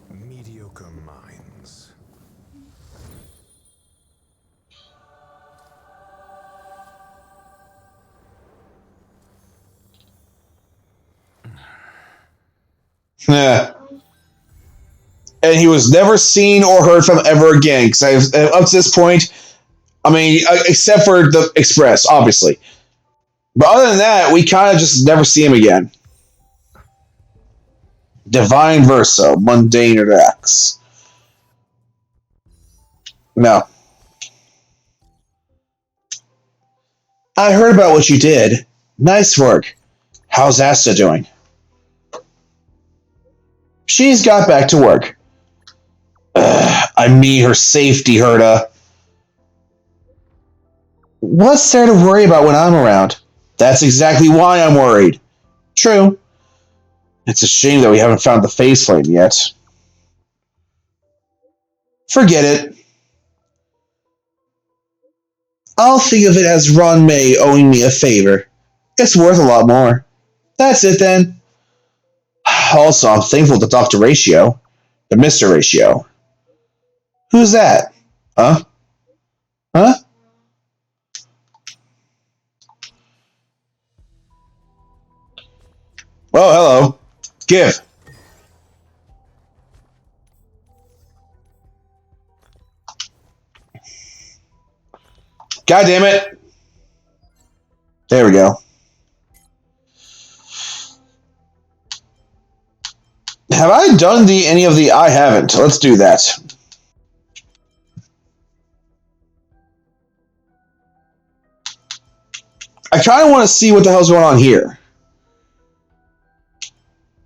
mediocre minds. Yeah. And he was never seen or heard from ever again. Because up to this point, I mean, except for the Express, obviously. But other than that, we kind of just never see him again. Divine Verso, mundane attacks. No. I heard about what you did. Nice work. How's Asta doing? She's got back to work. I mean her safety, Herta. What's there to worry about when I'm around? That's exactly why I'm worried. True. It's a shame that we haven't found the face flame yet. Forget it. I'll think of it as Ron May owing me a favor. It's worth a lot more. That's it then. Also, I'm thankful to Dr. Ratio. The Mr. Ratio. Who's that? Huh? Huh? Well, hello. Give. God damn it. There we go. Have I done any of the... I haven't. Let's do that. I kind of want to see what the hell's going on here.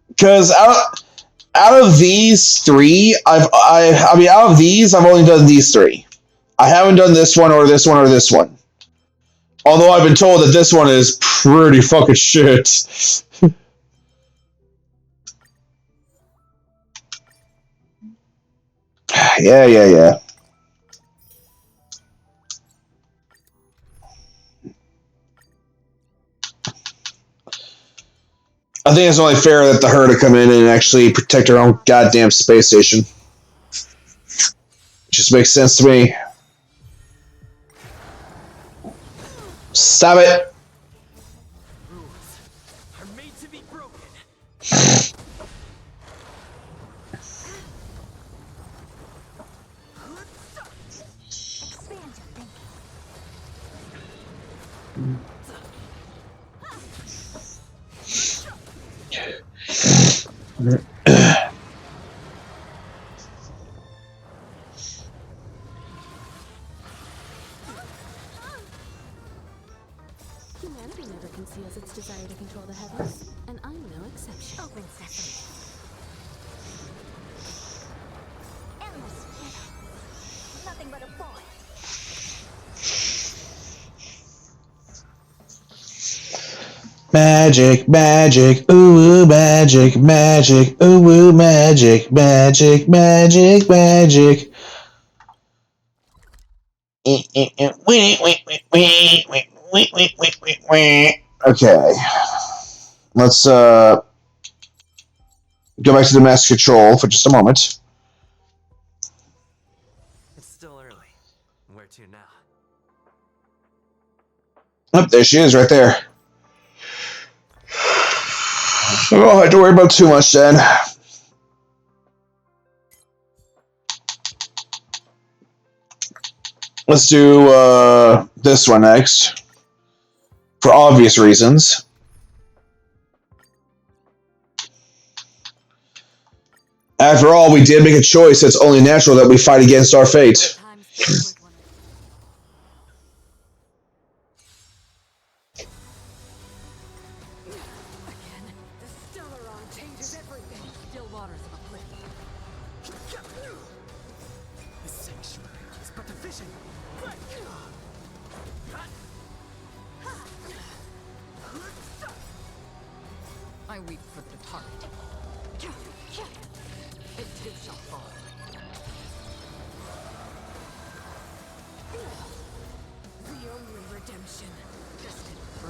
Because out of these three, out of these, I've only done these three. I haven't done this one or this one or this one. Although I've been told that this one is pretty fucking shit. Yeah. I think it's only fair that the her to come in and actually protect her own goddamn space station. Just makes sense to me. Stop it. Rules are made to be broken. Expand your thinking. Humanity never conceals its desire to control the heavens, and I'm no exception. Open sesame. Endless freedom. Nothing but a boy. Magic, magic, ooh, magic, magic, ooh, magic, magic, magic, magic. Okay. Let's go back to the master control for just a moment. It's still early. Where to now? Oh, there she is, right there. don't have to worry about too much then. Let's do this one next. For obvious reasons. After all, we did make a choice. It's only natural that we fight against our fate. Times spent with one again. The Stellaron changes everything. Still waters of a cliff. The sanctuary is but a vision. I weep for the target. It too shall fall. The only redemption. Destined for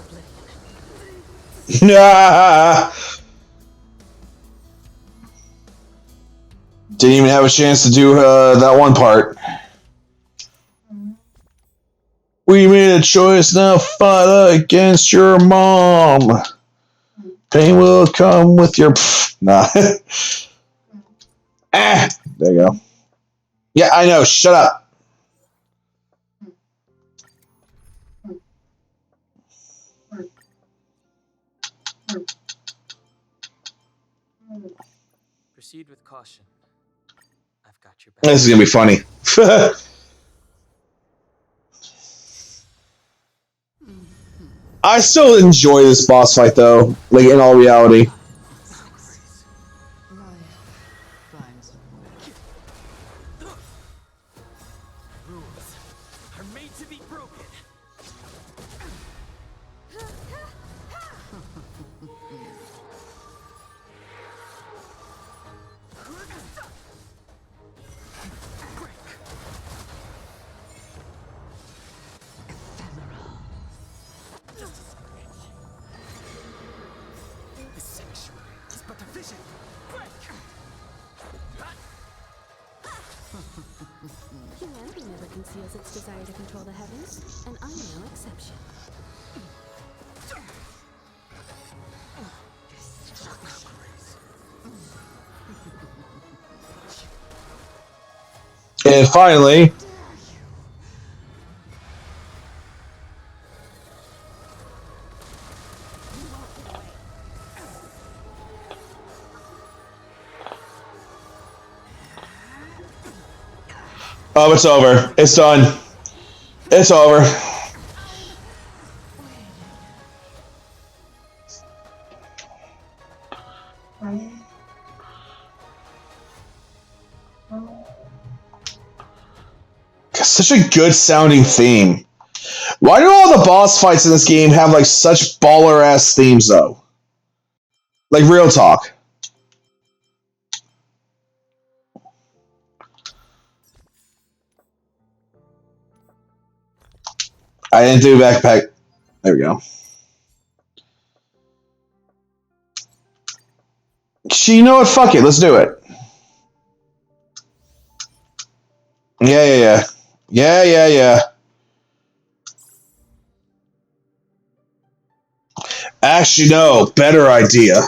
oblivion. Nah. Didn't even have a chance to do that one part. We made a choice now. Fight against your mom. Pain will come with your. Nah. Ah. There you go. Yeah, I know. Shut up. Proceed with caution. I've got your back. This is gonna be funny. I still enjoy this boss fight though, like in all reality. Rules are made to be broken. The sanctuary is but a vision. Humanity never conceals its desire to control the heavens, and I'm no exception. And finally, oh, it's over. It's done. It's over. Such a good sounding theme. Why do all the boss fights in this game have like such baller ass themes though? Like real talk. I didn't do backpack. There we go. You know what? Fuck it. Let's do it. Yeah. Yeah. Actually, no. Better idea.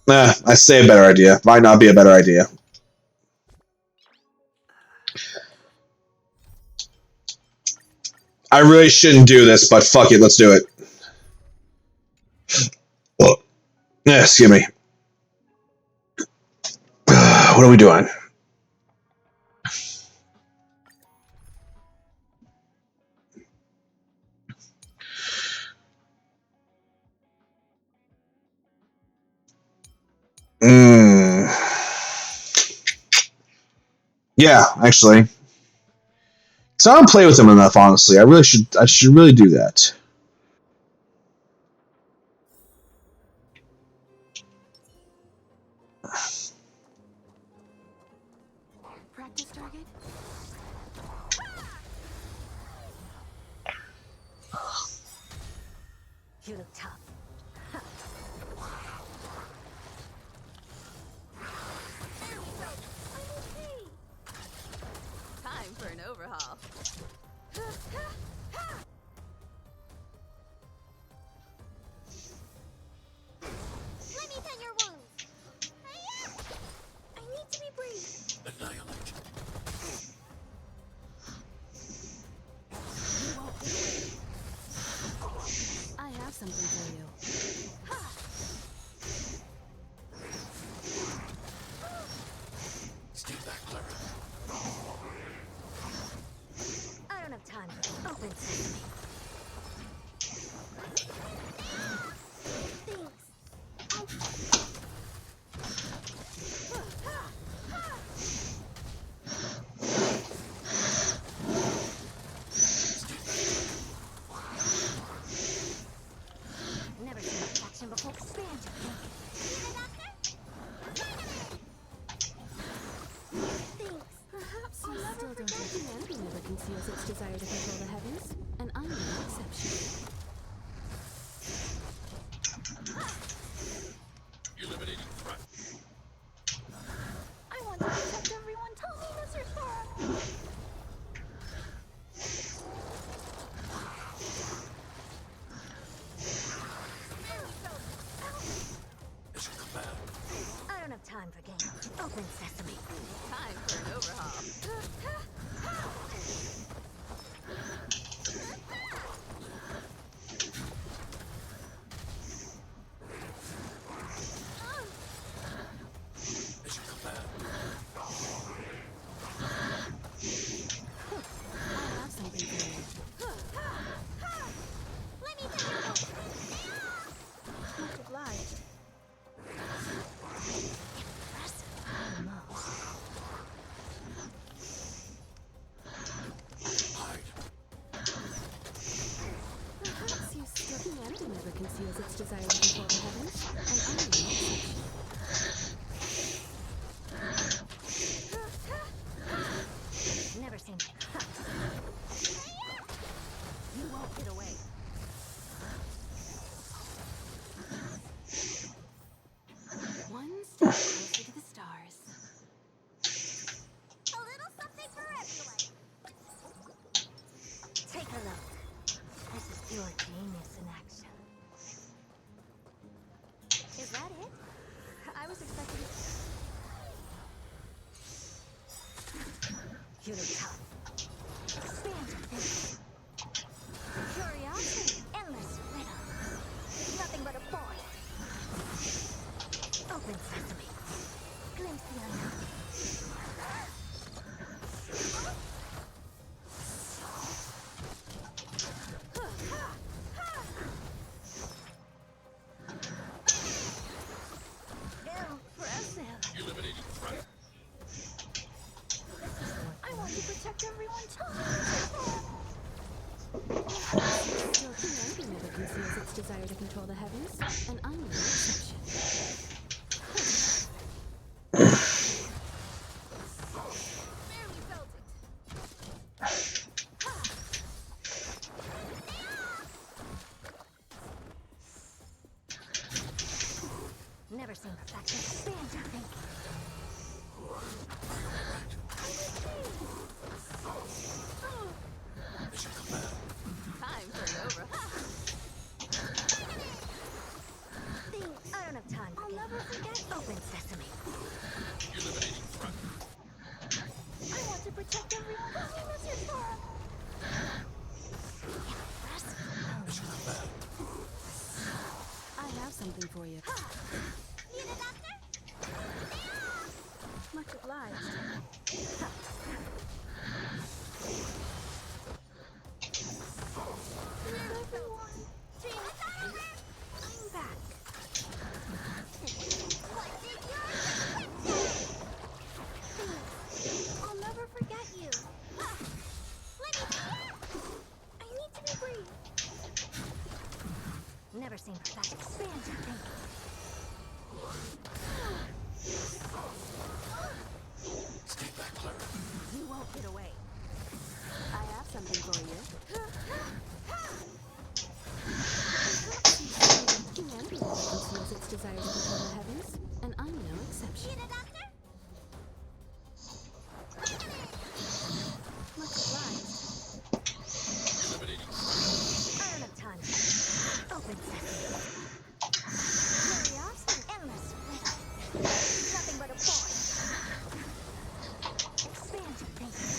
Nah, I say a better idea. Might not be a better idea. I really shouldn't do this, but fuck it. Let's do it. Excuse me. What are we doing? Yeah, actually. So I don't play with them enough, honestly. I should really do that. Practice target? You look tough. Time for an overhaul. conceals its desire to control the heavens, and I'm no exception. Eliminating threat. I want to protect everyone. Tell me, Mr. Thorne. Mission command. I don't have time for games. Open sesame. Time for an overhaul. Mission command. I have something for you. Let me down. Much obliged. Hide. Perhaps you still humanity never conceals its desire to control the heavens, and I'm no exception. Never seen. You won't get away. One step closer to the stars. A little something for everyone. Take a look. This is pure genius in action. Is that it? I was expecting. You look tough. Expand your thinking. Curiosity, endless riddles. Nothing but a boy. Open sesame. Glimpse the unknown. Impressive. Eliminating threat. I want to protect everyone. Still humanity never conceals its desire to control the heavens, and I'm no exception. Barely felt it. Never seen perfection. Expand your thinking. Mission command. Time for an overhaul. I don't have time. I'll never forget. Open sesame. Eliminating threat. I want to protect everyone. Mr. Thorne. Mission command. I have something for you. Need a doctor? Much obliged. Everyone. I'm back. What did you I'll never forget you. Let me I need to be brief. Never seen perfection. Expand your thinking. Stay back, Clara. You won't get away. I have something for you. Humanity never conceals its desire to control the heavens, and I'm no exception. Need a doctor? Much obliged. Eliminating threat. I don't have time. Open sesame. Curiosity, endless riddle. Nothing but a boy. Expand your thinking.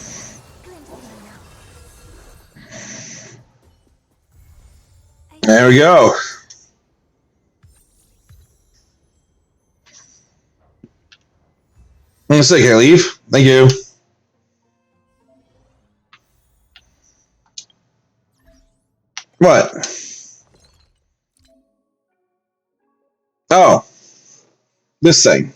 Glimpse the unknown. There we go. One second, can I leave? Thank you. What? Oh. This thing.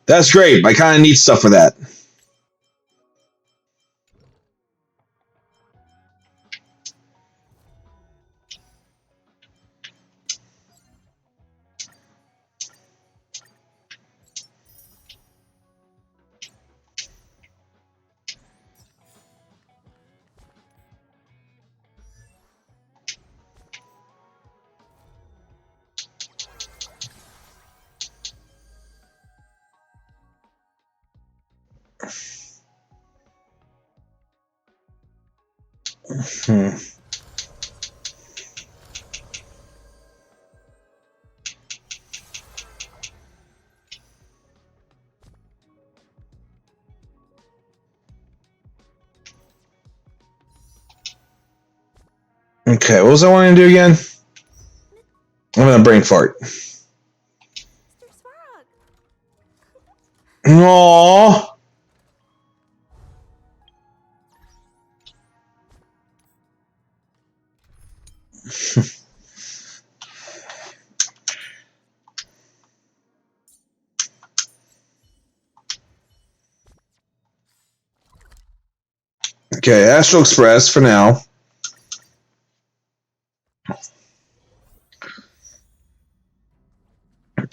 That's great. I kind of need stuff for that. Hmm. Okay, what was I wanting to do again? I'm gonna brain fart. Mr. Svarog. Aww. Okay, Astral Express for now.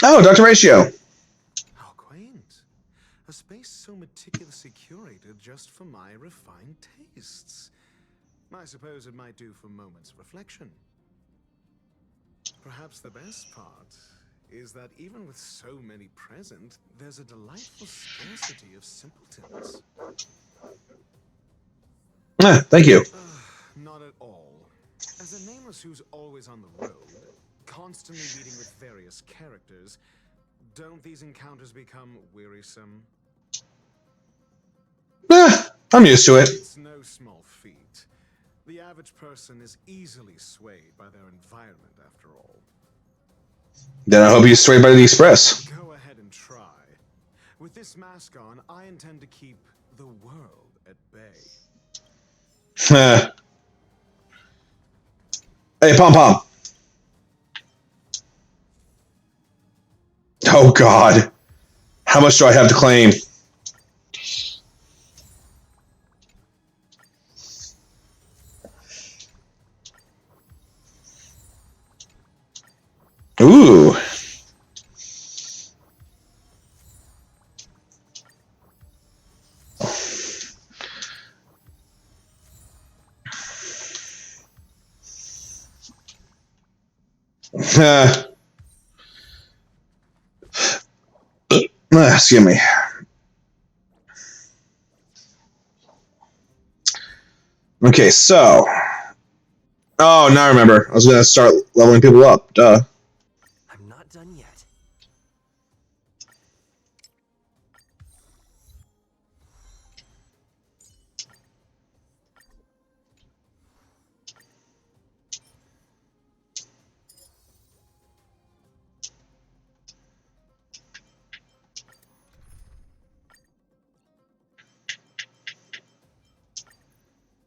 Oh, Dr. Ratio. How quaint. A space so meticulously curated just for my refined tastes. I suppose it might do for moments of reflection. Perhaps the best part is that even with so many present, there's a delightful scarcity of simpletons. Thank you. Not at all. As a nameless who's always on the road, constantly meeting with various characters, don't these encounters become wearisome? I'm used to it. It's no small feat. The average person is easily swayed by their environment, after all. Then I hope you sway by the Express. Go ahead and try. With this mask on, I intend to keep the world at bay. Hey, Pom Pom. Oh, God. How much do I have to claim? Ooh. Excuse me. Okay, so. Oh, now I remember. I was going to start leveling people up. Duh. I'm not done yet.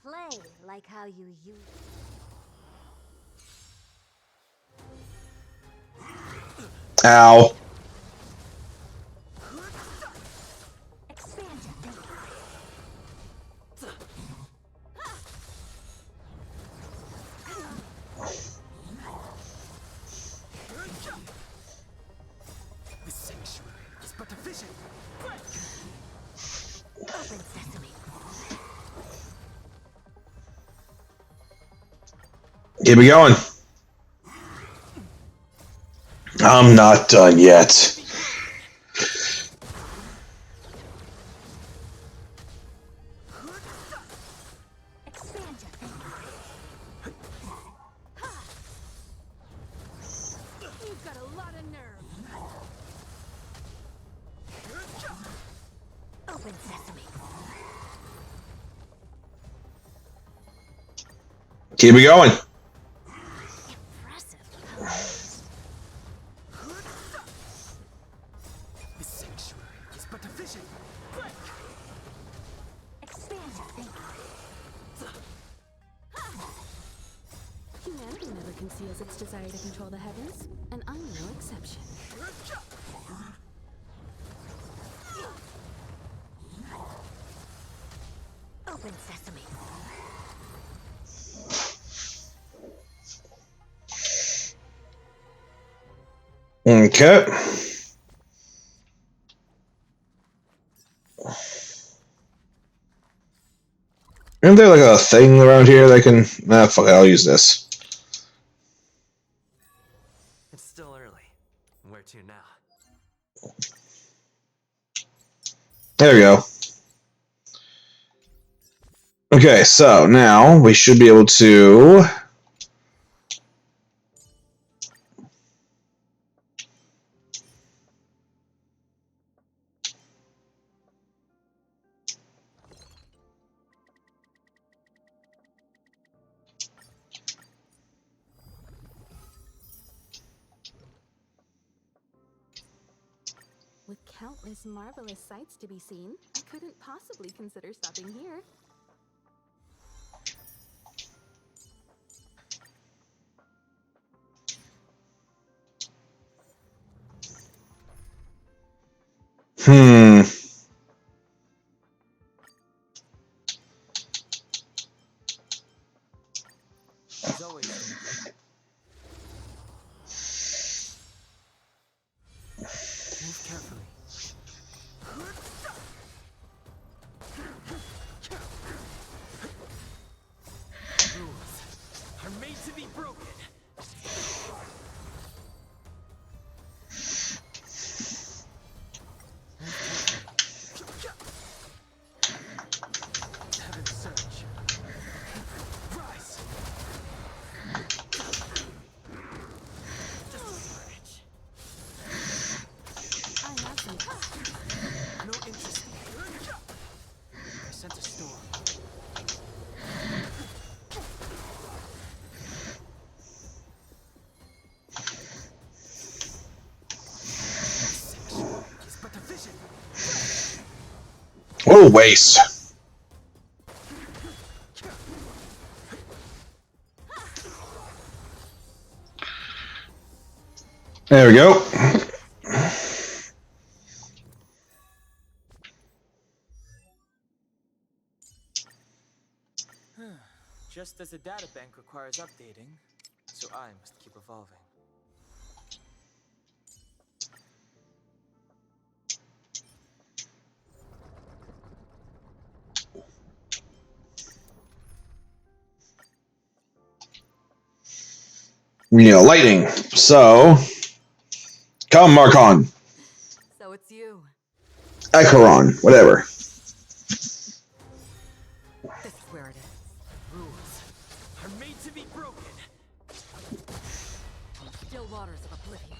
Play like how you use. Ow. Expand your thinking. The sanctuary is but a vision. Open sesame. Keep it going. I'm not done yet. Expand your thinking. You've got a lot of nerve. Open sesame. Keep it going. Impressive. The sanctuary is but a vision. Expand your thinking. Humanity never conceals its desire to control the heavens, and I'm no exception. Open sesame. Okay. Isn't there like a thing around here that I can... Nah, fuck it, I'll use this. It's still early. Where to now? There we go. Okay, so now we should be able to. With countless marvelous sights to be seen, I couldn't possibly consider stopping here. Hmm. There's always thinking. Move carefully. Rules are made to be broken. Move carefully. Heaven surge. Rise. Just a smidge. I have some. No interest. I sense a storm. Sanctuary is but a vision. What a waste. There we go. Just as the data bank requires updating, so I must keep evolving. We need a lightning. So, come Marcon. So it's you. Icaron, whatever. This is where it is. Rules are made to be broken. Still waters of oblivion.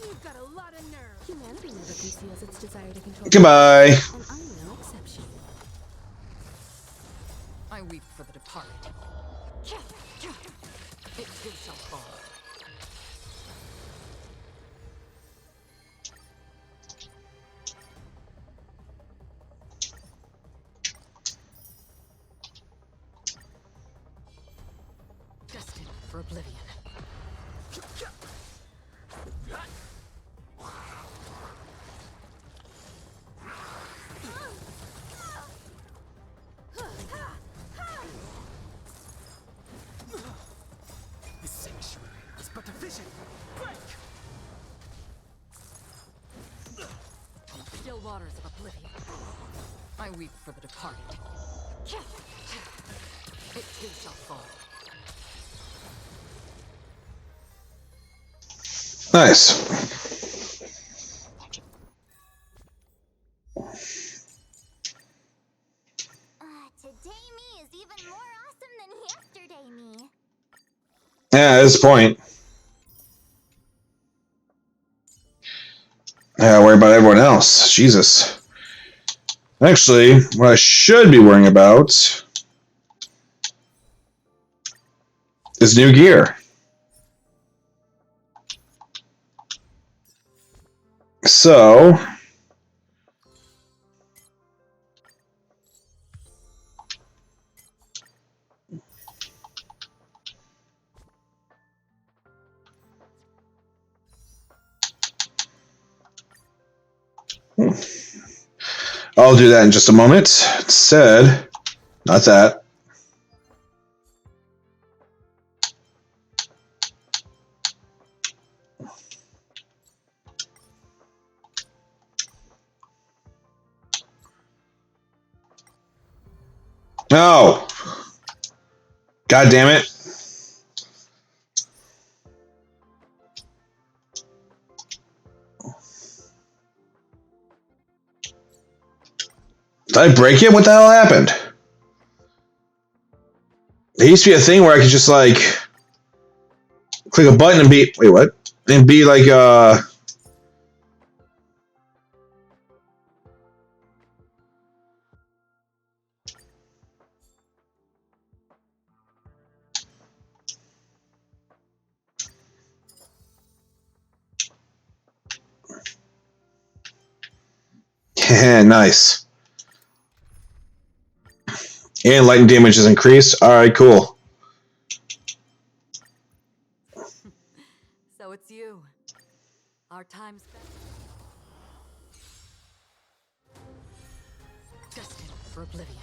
You've got a lot of nerve. Humanity never conceals its desire to control. Goodbye. And I'm no exception. I weep for the departed. It too shall fall. Destined for oblivion. The sanctuary is but a vision. Break! Still waters of oblivion. I weep for the departed. It too shall fall. Nice. Today me is even more awesome than yesterday me. Yeah, at this point. Yeah, worry about everyone else. Jesus. Actually, what I should be worrying about is new gear. So, I'll do that in just a moment. Instead, not that. No! God damn it. Did I break it? What the hell happened? There used to be a thing where I could just like click a button and be wait, what? And be like nice. And lightning damage is increased. Alright, cool. So it's you. Our time spent. Destined for oblivion.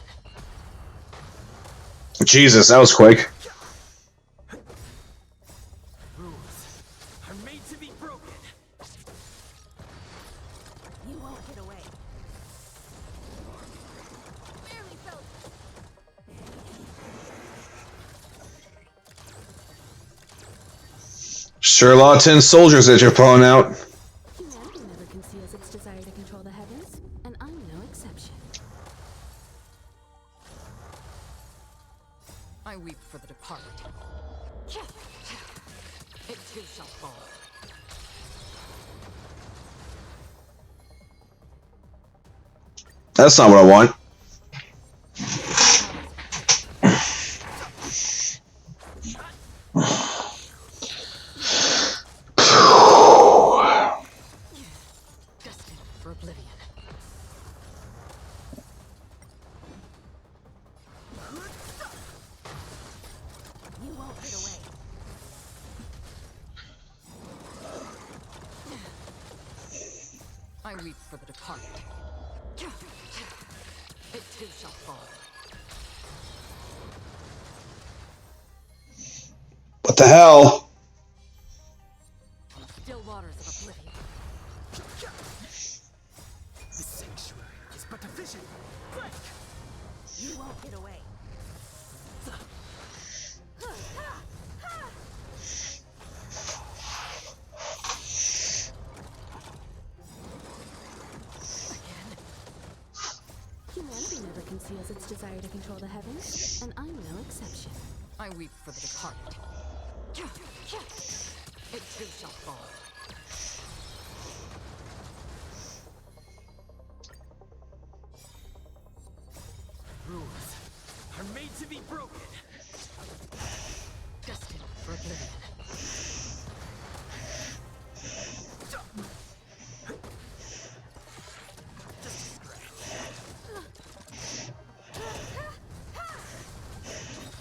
Jesus, that was quick. Rules are made to be broken. You won't get away. Barely felt Charlatan soldiers that you're pulling out. Humanity never conceals its desire to control the heavens, and I'm no exception. I weep for the departed. It too shall fall. That's not what I want. Destined for oblivion. You won't get away. I weep for the departed. It too shall fall. What the hell? Still waters of oblivion. The sanctuary is but a vision. Break! You won't get away. Humanity never conceals its desire to control the heavens, and I'm no exception. I weep for the departed. It too shall fall. Rules are made to be broken. Destined for oblivion.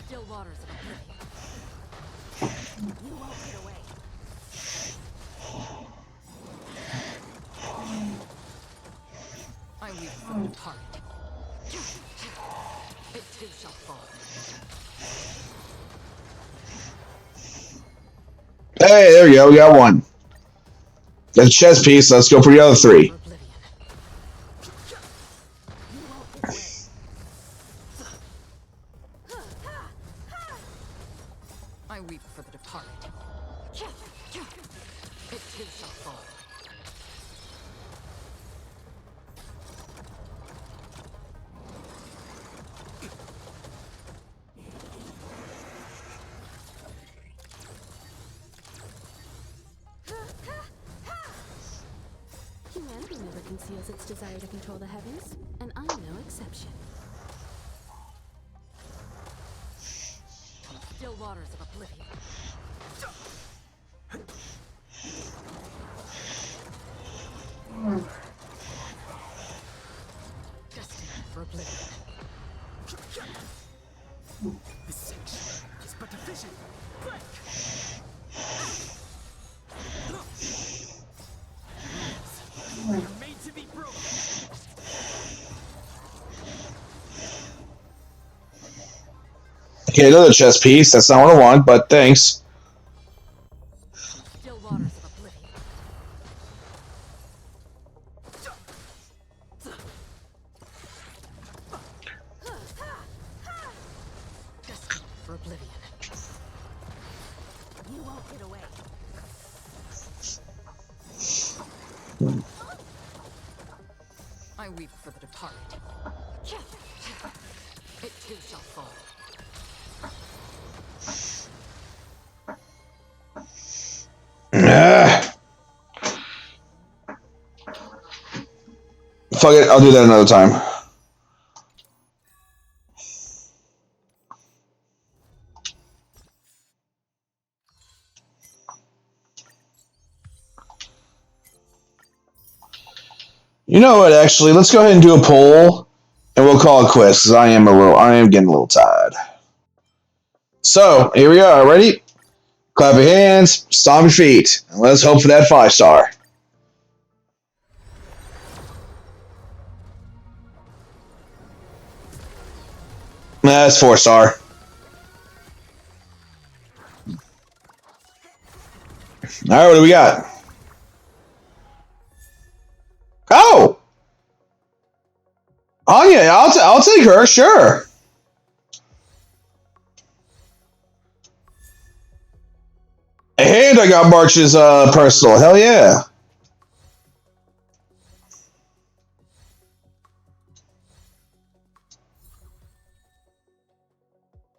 Still waters of oblivion. You won't get away. I weep for the departed. It too shall fall. Hey, there we go. We got one. Got a chess piece. Let's go for the other three. For oblivion. You won't get away. I weep for the departed. It too shall fall. Humanity never conceals its desire to control the heavens, and I'm no exception. Still waters of oblivion. Destined for oblivion. The sanctuary is but a vision. Break! Rules are made to be broken. Okay, another chess piece. That's not what I want, but thanks. Still waters of oblivion. Destined for oblivion. won't get away. I weep for the departed. It too shall fall. Fuck it, I'll do that another time. You know what? Actually, let's go ahead and do a poll, and we'll call it quits. Because I am getting a little tired. So here we are. Ready? Clap your hands, stomp your feet, and let's hope for that 5-star. That's 4-star. All right, what do we got? Oh, yeah, I'll take her, sure. And I got March's personal. Hell yeah.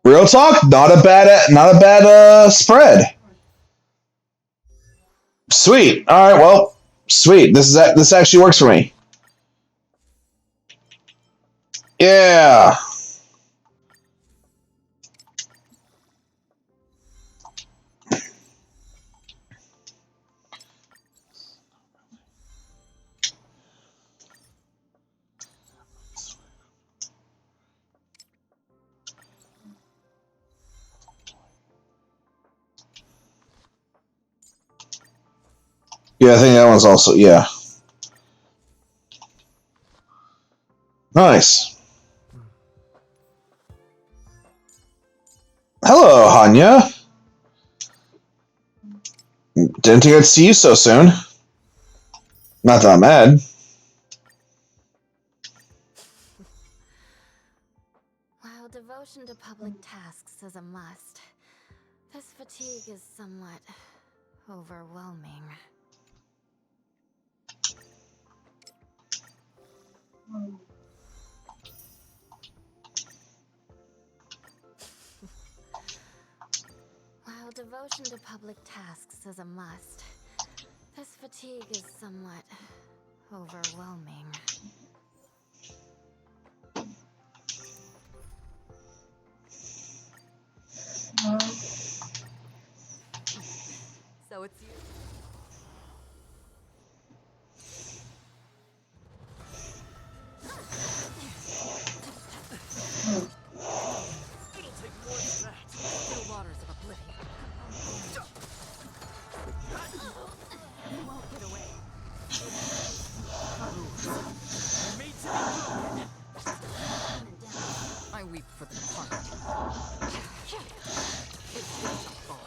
Real talk, not a bad spread. Sweet. All right, well, sweet. This actually works for me. Yeah. Yeah, I think that one's also, yeah. Nice. Hello, Hanya. Didn't think I'd see you so soon. Not that I'm mad. While devotion to public tasks is a must, this fatigue is somewhat overwhelming. While devotion to public tasks is a must, this fatigue is somewhat overwhelming. So it's you. Still waters of oblivion. You won't get away. Made to be broken. I weep for the departed. It too shall fall.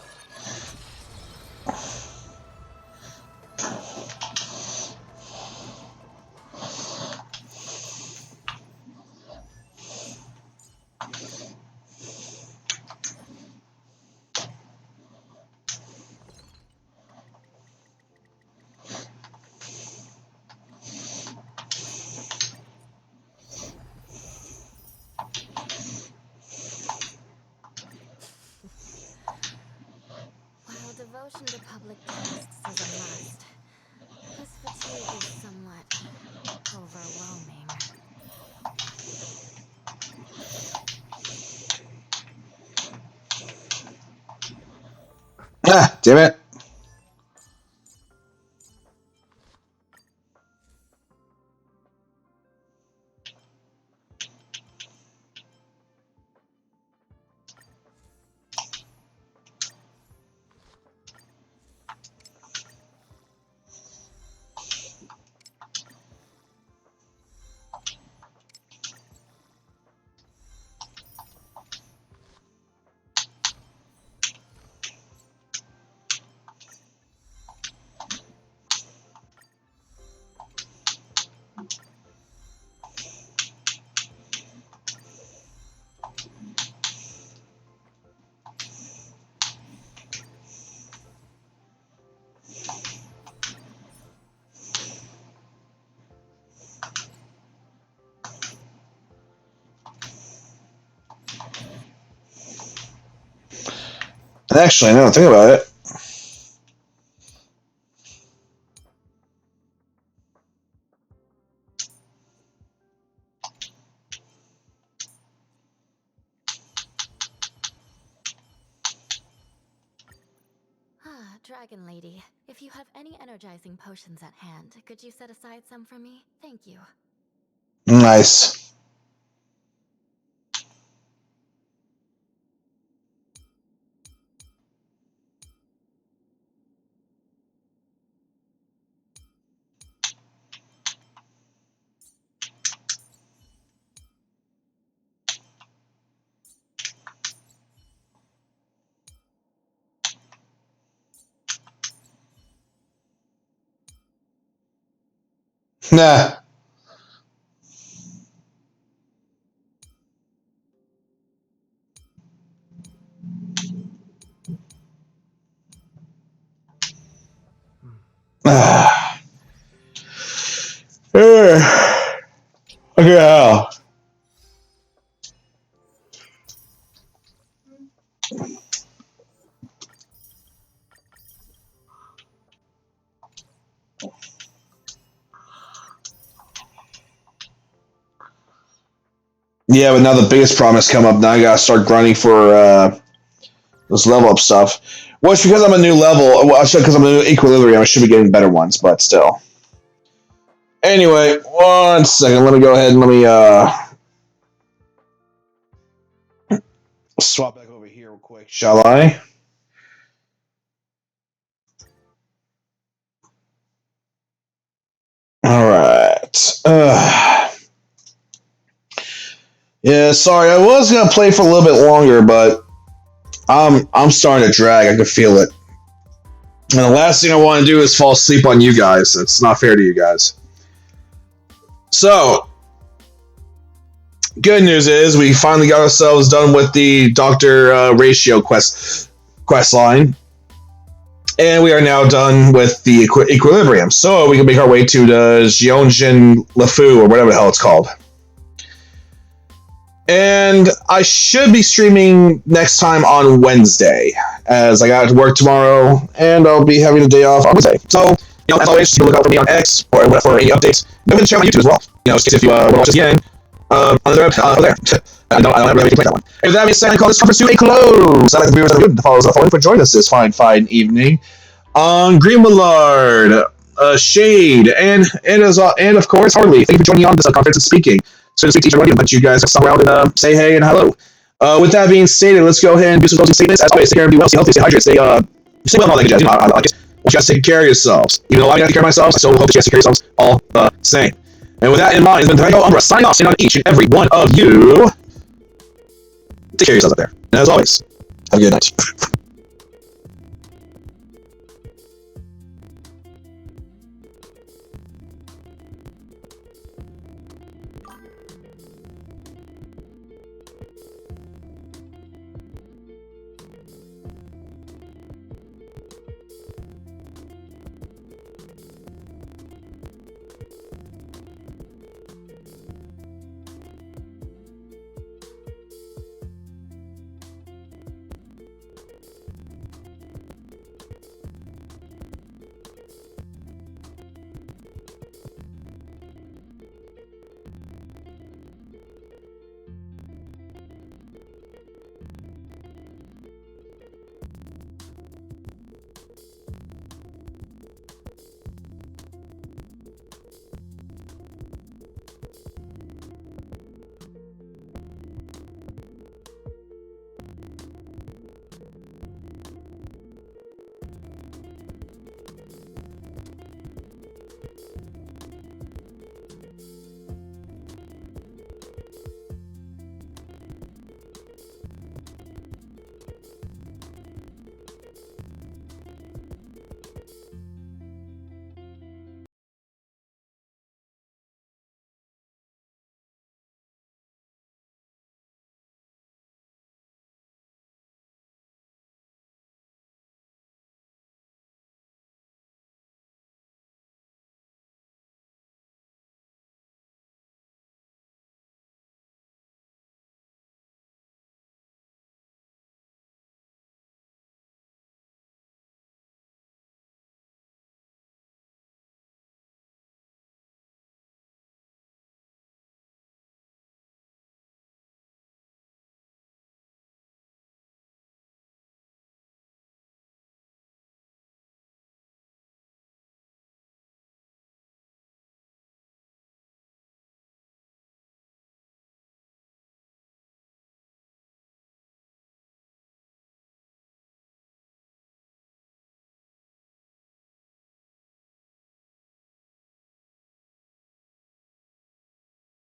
While devotion to public tasks is a must, this fatigue is somewhat overwhelming. Ah, damn it. Actually, now think about it. Ah, Dragon Lady. If you have any energizing potions at hand, could you set aside some for me? Thank you. Nice. Nah. Yeah. Yeah, but now the biggest problem has come up. Now I gotta start grinding for this level up stuff. Well, it's because I'm a new level. Well, because I'm a new equilibrium, I should be getting better ones, but still. Anyway, one second. Let me go ahead and let me swap back over here real quick, shall I? All right. Yeah, sorry. I was gonna play for a little bit longer, but I'm starting to drag. I can feel it. And the last thing I want to do is fall asleep on you guys. It's not fair to you guys. So, good news is we finally got ourselves done with the Doctor Ratio quest line, and we are now done with the Equilibrium. So we can make our way to the Xiongjin Lefu or whatever the hell it's called. And I should be streaming next time on Wednesday, as I got to work tomorrow, and I'll be having a day off on Wednesday. So, as always, you can look out for me on X or for any updates. Maybe check out my YouTube as well. Just in case if you want to watch this again, on there. I don't have really to play that one. And with that being said, I call this conference to a close. I'd like the viewers that are good to follow us up for joining us this fine evening on Green Millard, Shade, and of course Harley. Thank you for joining me on this conference and speaking. So to speak to each one, but you guys come around and say hey and hello. With that being stated, let's go ahead and do some closing statements. As always, take care and be well, stay healthy, stay hydrated, stay well, and all that good jazz. I like it. Want you guys to take care of yourselves. Even though I got to take care of myself, I still hope that you guys take care of yourselves all the same. And with that in mind, it's been Drago Umbra signing off, standing on each and every one of you. Take care of yourselves out there. And as always, have a good night.